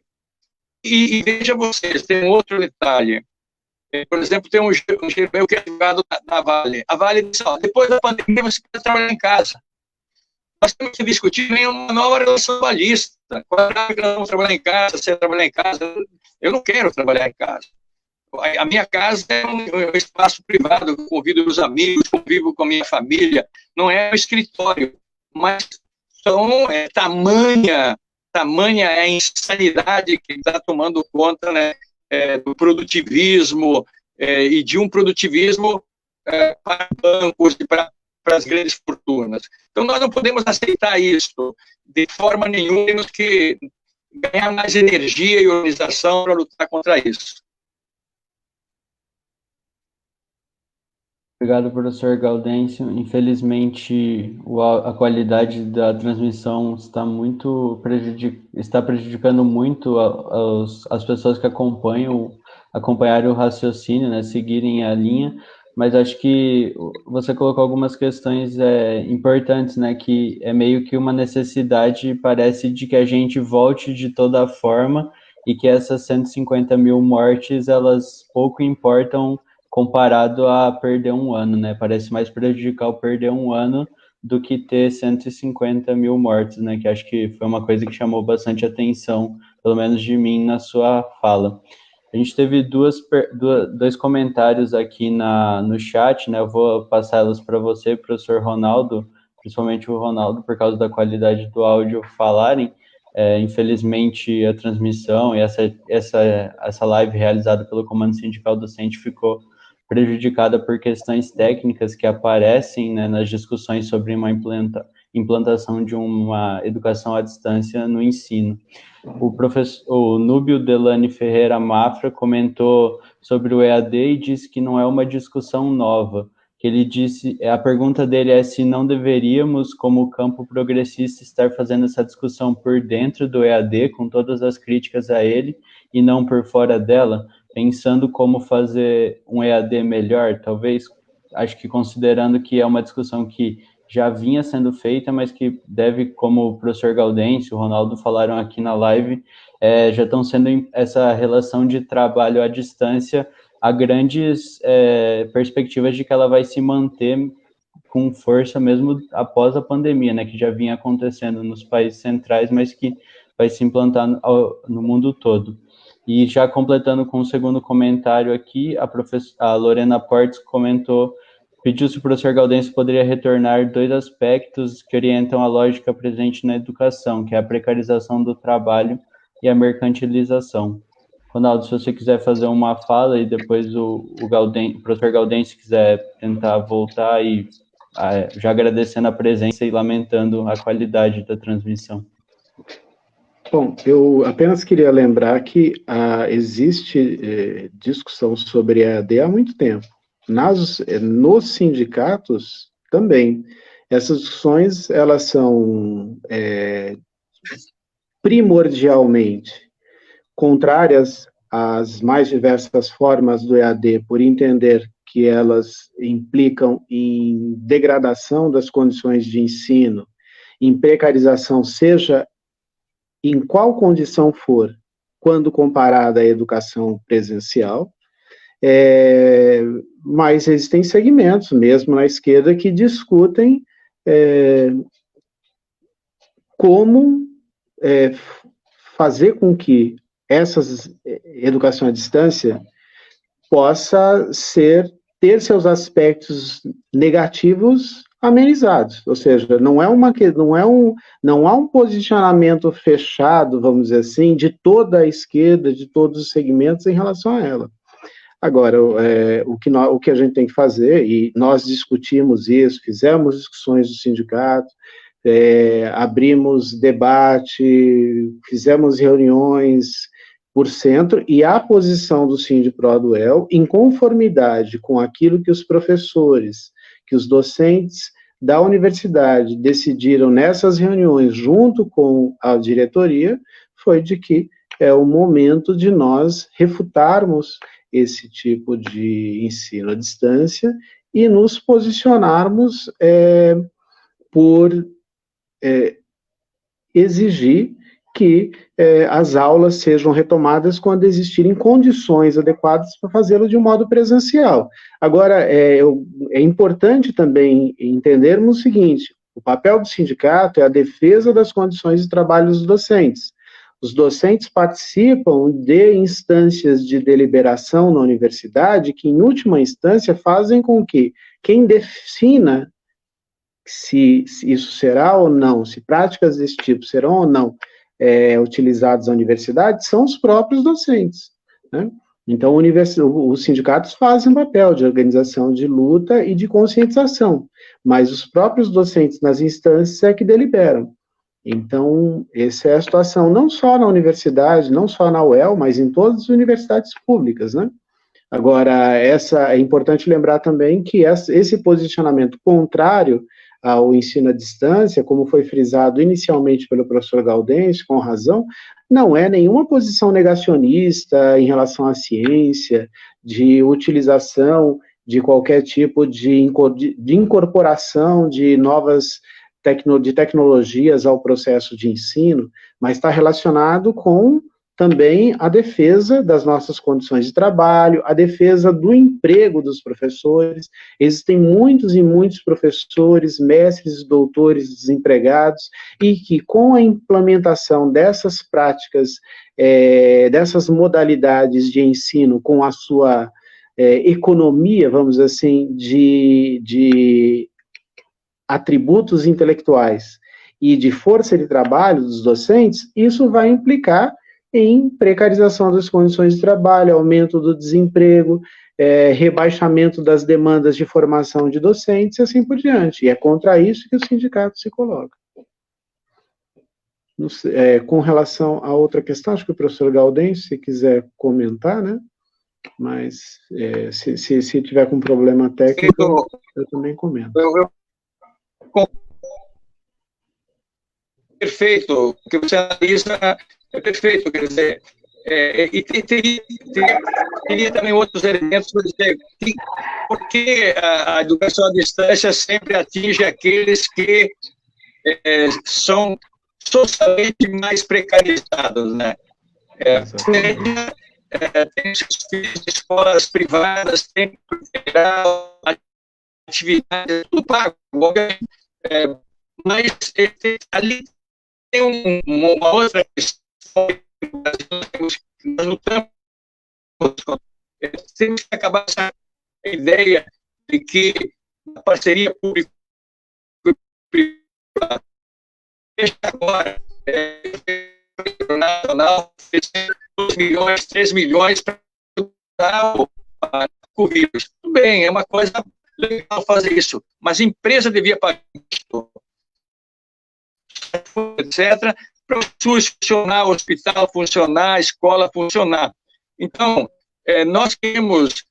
E veja vocês, tem um outro detalhe. Por exemplo, tem um engenheiro que é advogado da Vale. A Vale disse, depois da pandemia você pode trabalhar em casa. Nós temos que discutir uma nova relação trabalhista. Quando nós vamos trabalhar em casa, você trabalhar em casa, eu não quero trabalhar em casa. A minha casa é um espaço privado, eu convido os amigos, convivo com a minha família, não é um escritório, mas tamanha é a insanidade que está tomando conta, né, do produtivismo, e de um produtivismo para bancos e para as grandes fortunas. Então, nós não podemos aceitar isso de forma nenhuma, temos que ganhar mais energia e organização para lutar contra isso. Obrigado, professor Gaudêncio. Infelizmente, a qualidade da transmissão está prejudicando muito as pessoas que acompanharem o raciocínio, né, seguirem a linha, mas acho que você colocou algumas questões importantes, né, que é meio que uma necessidade, parece, de que a gente volte de toda forma e que essas 150 mil mortes, elas pouco importam comparado a perder um ano, né? Parece mais prejudicial perder um ano do que ter 150 mil mortos, né? Que acho que foi uma coisa que chamou bastante atenção, pelo menos de mim, na sua fala. A gente teve dois comentários aqui no chat, né? Eu vou passá-los para você, professor Ronaldo, principalmente o Ronaldo, por causa da qualidade do áudio falarem. Infelizmente, a transmissão e essa live realizada pelo Comando Sindical Docente ficou prejudicada por questões técnicas que aparecem, né, nas discussões sobre uma implantação de uma educação à distância no ensino. O Núbio Delane Ferreira Mafra comentou sobre o EAD e disse que não é uma discussão nova, que ele disse, a pergunta dele é se não deveríamos, como campo progressista, estar fazendo essa discussão por dentro do EAD, com todas as críticas a ele, e não por fora dela, pensando como fazer um EAD melhor, talvez. acho que considerando que é uma discussão que já vinha sendo feita, mas que deve, como o professor Gaudêncio e o Ronaldo falaram aqui na live, já estão sendo essa relação de trabalho à distância, há grandes perspectivas de que ela vai se manter com força mesmo após a pandemia, né, que já vinha acontecendo nos países centrais, mas que vai se implantar no mundo todo. E já completando com o segundo comentário aqui, a Lorena Portes pediu se o professor Gaudêncio poderia retornar 2 aspectos que orientam a lógica presente na educação, que é a precarização do trabalho e a mercantilização. Ronaldo, se você quiser fazer uma fala e depois o professor Gaudêncio quiser tentar voltar e já agradecendo a presença e lamentando a qualidade da transmissão. Bom, eu apenas queria lembrar que existe discussão sobre EAD há muito tempo. Nos sindicatos também. Essas discussões, elas são primordialmente contrárias às mais diversas formas do EAD, por entender que elas implicam em degradação das condições de ensino, em precarização, seja em qual condição for, quando comparada à educação presencial, mas existem segmentos, mesmo na esquerda, que discutem como fazer com que essa educação à distância possa ter seus aspectos negativos amenizados, ou seja, não há um posicionamento fechado, vamos dizer assim, de toda a esquerda, de todos os segmentos em relação a ela. Agora, o que a gente tem que fazer, e nós discutimos isso, fizemos discussões do sindicato, abrimos debate, fizemos reuniões por centro, e a posição do Sindipro-Aduel, em conformidade com aquilo que os professores, que os docentes da universidade decidiram nessas reuniões, junto com a diretoria, foi de que é o momento de nós refutarmos esse tipo de ensino à distância e nos posicionarmos por exigir que as aulas sejam retomadas quando existirem condições adequadas para fazê-lo de um modo presencial. Agora, é importante também entendermos o seguinte: o papel do sindicato é a defesa das condições de trabalho dos docentes. Os docentes participam de instâncias de deliberação na universidade que, em última instância, fazem com que quem defina se isso será ou não, se práticas desse tipo serão ou não utilizadas na universidade, são os próprios docentes, né? Então, os sindicatos fazem papel de organização de luta e de conscientização, mas os próprios docentes nas instâncias é que deliberam. Então, essa é a situação, não só na universidade, não só na UEL, mas em todas as universidades públicas, né? Agora, é importante lembrar também que esse posicionamento contrário ao ensino à distância, como foi frisado inicialmente pelo professor Gaudêncio, com razão, não é nenhuma posição negacionista em relação à ciência, de utilização de qualquer tipo de incorporação de novas tecnologias ao processo de ensino, mas está relacionado com também a defesa das nossas condições de trabalho, a defesa do emprego dos professores. Existem muitos e muitos professores, mestres e doutores desempregados, e que com a implementação dessas práticas, dessas modalidades de ensino, com a sua economia, vamos dizer assim, de atributos intelectuais e de força de trabalho dos docentes, isso vai implicar em precarização das condições de trabalho, aumento do desemprego, rebaixamento das demandas de formação de docentes e assim por diante. E é contra isso que o sindicato se coloca. Com relação a outra questão, acho que o professor Gaudêncio, se quiser comentar, né? Mas se tiver com problema técnico, eu também comento. Perfeito, o que você analisa é perfeito, quer dizer, e teria também outros elementos, por dizer, porque a educação à distância sempre atinge aqueles que são socialmente mais precarizados, né? Tem seus filhos de escolas privadas, tem que ter atividades, tudo pago, mas ali tem uma outra questão que nós lutamos. Temos que acabar essa ideia de que a parceria público-privada, agora, nacional, 2 milhões, 3 milhões para currículos. Tudo bem, é uma coisa legal fazer isso, mas a empresa devia pagar isso, etc., para o SUS funcionar, o hospital funcionar, a escola funcionar. Então, nós queremos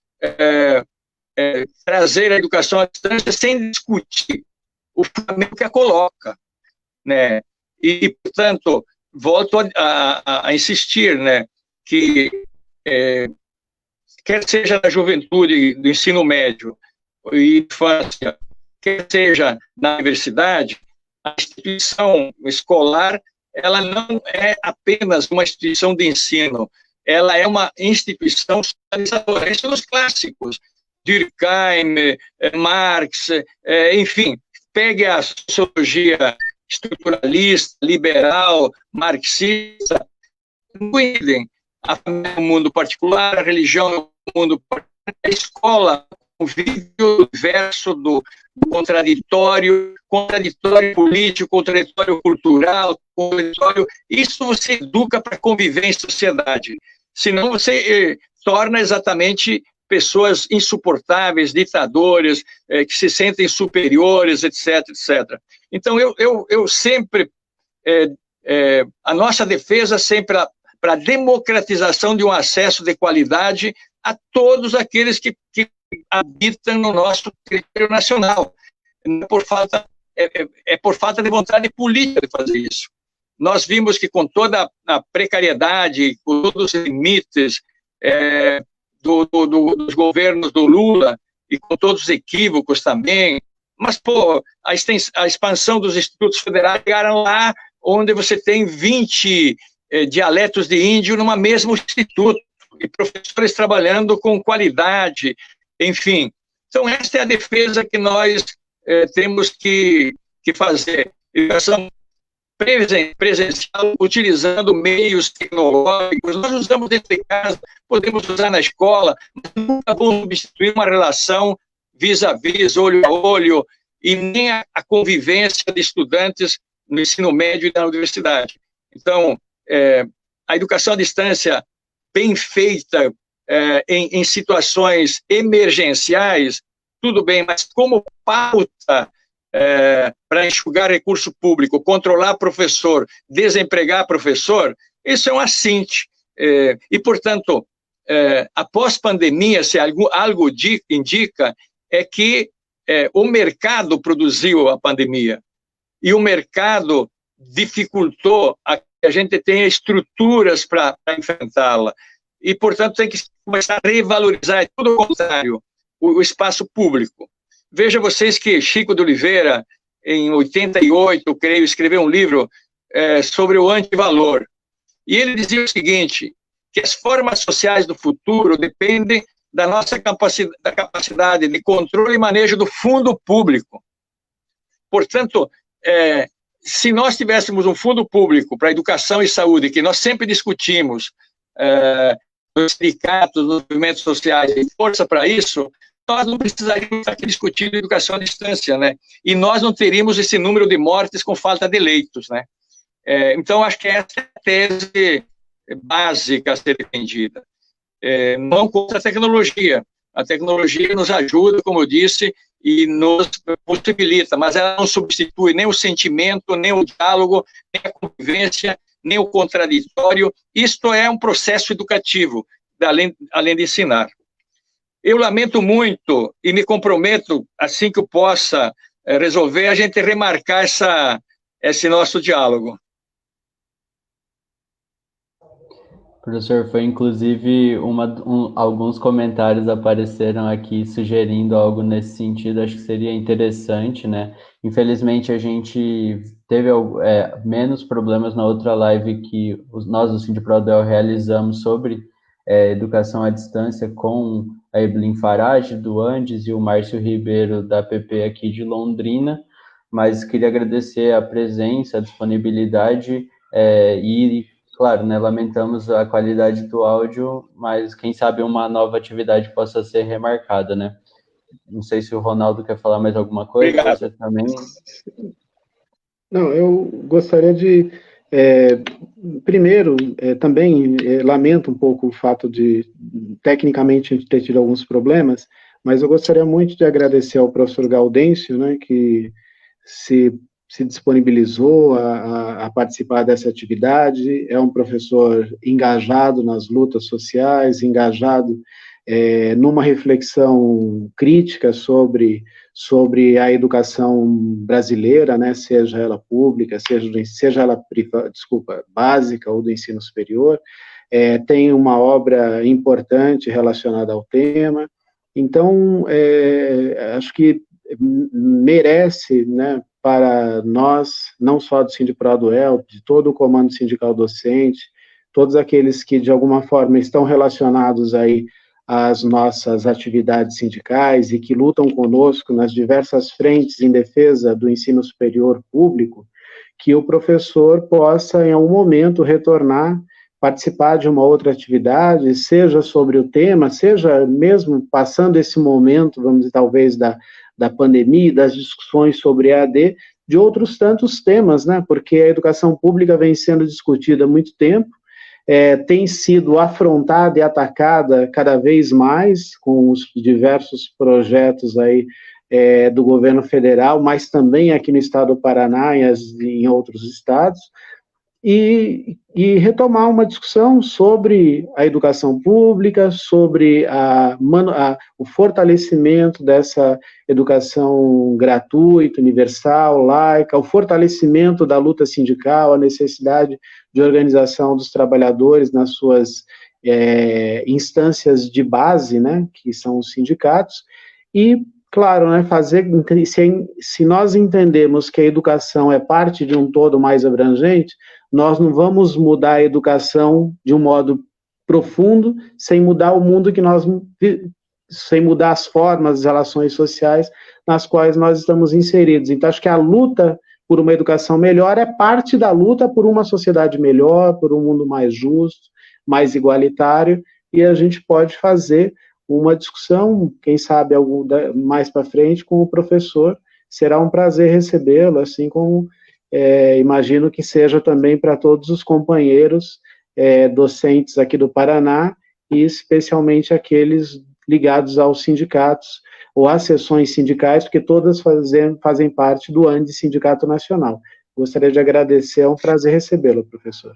trazer a educação à distância sem discutir o fundamento que a coloca, né? E, portanto, volto a insistir, né, que quer seja na juventude, do ensino médio e infância, quer seja na universidade, a instituição escolar, ela não é apenas uma instituição de ensino, ela é uma instituição socializadora. Esses são os clássicos, Durkheim, Marx, enfim, pegue a sociologia estruturalista, liberal, marxista, cuidem a família é um mundo particular, a religião é um mundo particular, a escola convive o verso do contraditório político, contraditório cultural, contraditório. Isso você educa para conviver em sociedade. Senão você torna exatamente pessoas insuportáveis, ditadores, que se sentem superiores, etc., etc. Então, eu sempre... a nossa defesa sempre para a democratização de um acesso de qualidade a todos aqueles que habitam no nosso território nacional. Por falta de vontade política de fazer isso. Nós vimos que com toda a precariedade, com todos os limites dos governos do Lula e com todos os equívocos também, mas, pô, a expansão dos institutos federais chegaram lá onde você tem 20 dialetos de índio numa mesmo instituto, e professores trabalhando com qualidade, enfim. Então, esta é a defesa que nós temos que fazer. Educação presencial, utilizando meios tecnológicos, nós usamos dentro de casa, podemos usar na escola, mas nunca vamos substituir uma relação vis-a-vis, olho a olho, e nem a convivência de estudantes no ensino médio e na universidade. Então, a educação à distância bem feita em situações emergenciais, tudo bem, mas como pauta para enxugar recurso público, controlar professor, desempregar professor, isso é um assinte. E, portanto, após pandemia, se algo indica, é que o mercado produziu a pandemia, e o mercado dificultou que a gente tenha estruturas para enfrentá-la. E, portanto, tem que começar a revalorizar, é tudo o contrário, o espaço público. Veja vocês que Chico de Oliveira, em 88, eu creio, escreveu um livro sobre o antivalor. E ele dizia o seguinte, que as formas sociais do futuro dependem da nossa capacidade de controle e manejo do fundo público. Portanto, se nós tivéssemos um fundo público para educação e saúde, que nós sempre discutimos nos sindicatos, nos movimentos sociais, e força para isso, nós não precisaríamos estar aqui discutindo educação à distância, né? E nós não teríamos esse número de mortes com falta de leitos, né? Então, acho que essa é a tese básica a ser defendida. Não contra a tecnologia. A tecnologia nos ajuda, como eu disse, e nos possibilita, mas ela não substitui nem o sentimento, nem o diálogo, nem a convivência, nem o contraditório. Isto é um processo educativo, além de ensinar. Eu lamento muito e me comprometo, assim que eu possa resolver, a gente remarcar esse nosso diálogo. Professor, foi inclusive alguns comentários apareceram aqui sugerindo algo nesse sentido, acho que seria interessante, né? Infelizmente a gente teve menos problemas na outra live que nós do Sindiprodel realizamos sobre educação à distância com a Evelyn Farage do Andes e o Márcio Ribeiro da PP aqui de Londrina, mas queria agradecer a presença, a disponibilidade e claro, né, lamentamos a qualidade do áudio, mas quem sabe uma nova atividade possa ser remarcada, né? Não sei se o Ronaldo quer falar mais alguma coisa, Obrigado. você também. Não, eu gostaria de, primeiro, também lamento um pouco o fato de, tecnicamente, a gente ter tido alguns problemas, mas eu gostaria muito de agradecer ao professor Gaudêncio, né, que se disponibilizou a participar dessa atividade, é um professor engajado nas lutas sociais, engajado numa reflexão crítica sobre a educação brasileira, né, seja ela pública, seja ela básica ou do ensino superior, tem uma obra importante relacionada ao tema, então, acho que merece, né, para nós, não só do Sindipro-Aduel, de todo o comando sindical docente, todos aqueles que, de alguma forma, estão relacionados aí às nossas atividades sindicais e que lutam conosco nas diversas frentes em defesa do ensino superior público, que o professor possa, em algum momento, retornar, participar de uma outra atividade, seja sobre o tema, seja mesmo passando esse momento, vamos dizer, talvez, da pandemia, das discussões sobre EAD, de outros tantos temas, né? Porque a educação pública vem sendo discutida há muito tempo, tem sido afrontada e atacada cada vez mais com os diversos projetos aí do governo federal, mas também aqui no estado do Paraná e em outros estados, e retomar uma discussão sobre a educação pública, sobre o fortalecimento dessa educação gratuita, universal, laica, o fortalecimento da luta sindical, a necessidade de organização dos trabalhadores nas suas instâncias de base, né, que são os sindicatos, e claro, né, se nós entendemos que a educação é parte de um todo mais abrangente, nós não vamos mudar a educação de um modo profundo, sem mudar o mundo sem mudar as formas, as relações sociais nas quais nós estamos inseridos. Então, acho que a luta por uma educação melhor é parte da luta por uma sociedade melhor, por um mundo mais justo, mais igualitário, e a gente pode fazer uma discussão, quem sabe mais para frente, com o professor. Será um prazer recebê-lo, assim como imagino que seja também para todos os companheiros docentes aqui do Paraná, e especialmente aqueles ligados aos sindicatos, ou às seções sindicais, porque todas fazem parte do ANDE Sindicato Nacional. Gostaria de agradecer, é um prazer recebê-lo, professor.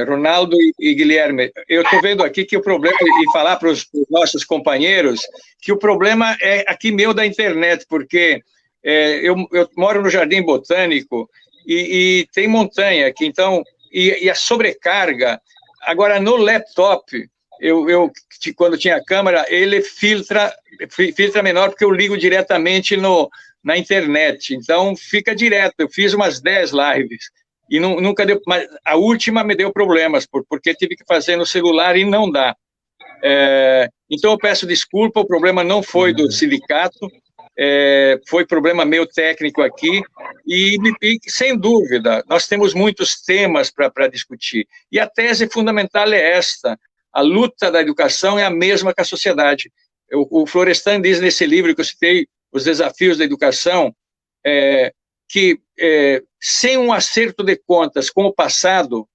Ronaldo e Guilherme, eu estou vendo aqui que o problema, e falar para os nossos companheiros, que o problema é aqui meu da internet, porque eu moro no Jardim Botânico e tem montanha aqui, então, e a sobrecarga, agora no laptop, quando tinha a câmera, ele filtra menor, porque eu ligo diretamente na internet, então fica direto, eu fiz umas 10 lives, e nunca deu, mas a última me deu problemas, porque tive que fazer no celular e não dá. Então eu peço desculpa, o problema não foi do sindicato, foi problema meu técnico aqui, e sem dúvida, nós temos muitos temas para discutir, e a tese fundamental é esta: a luta da educação é a mesma que a sociedade. O Florestan diz nesse livro que eu citei, Os Desafios da Educação, que sem um acerto de contas com o passado,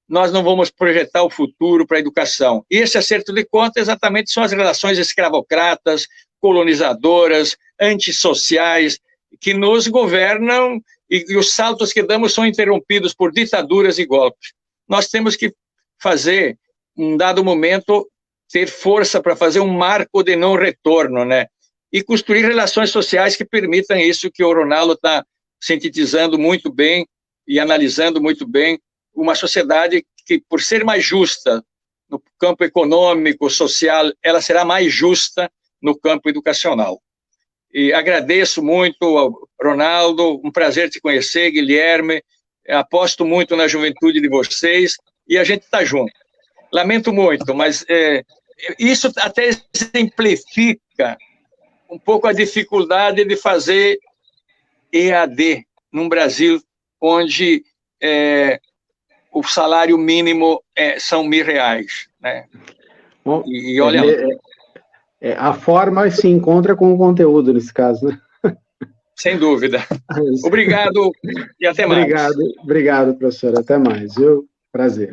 nós não vamos projetar o futuro para a educação. E esse acerto de contas exatamente são as relações escravocratas, colonizadoras, antissociais, que nos governam, e os saltos que damos são interrompidos por ditaduras e golpes. Nós temos que fazer, em dado momento, ter força para fazer um marco de não retorno, né? E construir relações sociais que permitam isso que o Ronaldo está sintetizando muito bem e analisando muito bem, uma sociedade que, por ser mais justa no campo econômico, social, ela será mais justa no campo educacional. E agradeço muito ao Ronaldo, um prazer te conhecer, Guilherme, aposto muito na juventude de vocês e a gente está junto. Lamento muito, mas isso até exemplifica um pouco a dificuldade de fazer EAD num Brasil onde o salário mínimo são R$1.000, né? Bom, e olha... a forma se encontra com o conteúdo, nesse caso, né? Sem dúvida. Obrigado e até mais. Obrigado, professor. Até mais, viu? Prazer.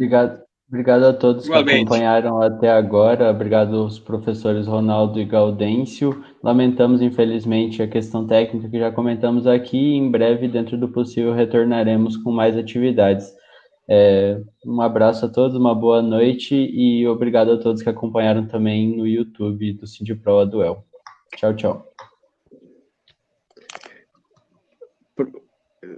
Obrigado a todos Igualmente. Que acompanharam até agora. Obrigado aos professores Ronaldo e Gaudêncio. Lamentamos, infelizmente, a questão técnica que já comentamos aqui. Em breve, dentro do possível, retornaremos com mais atividades. Um abraço a todos, uma boa noite e obrigado a todos que acompanharam também no YouTube do Sindipro Aduel. Tchau, tchau.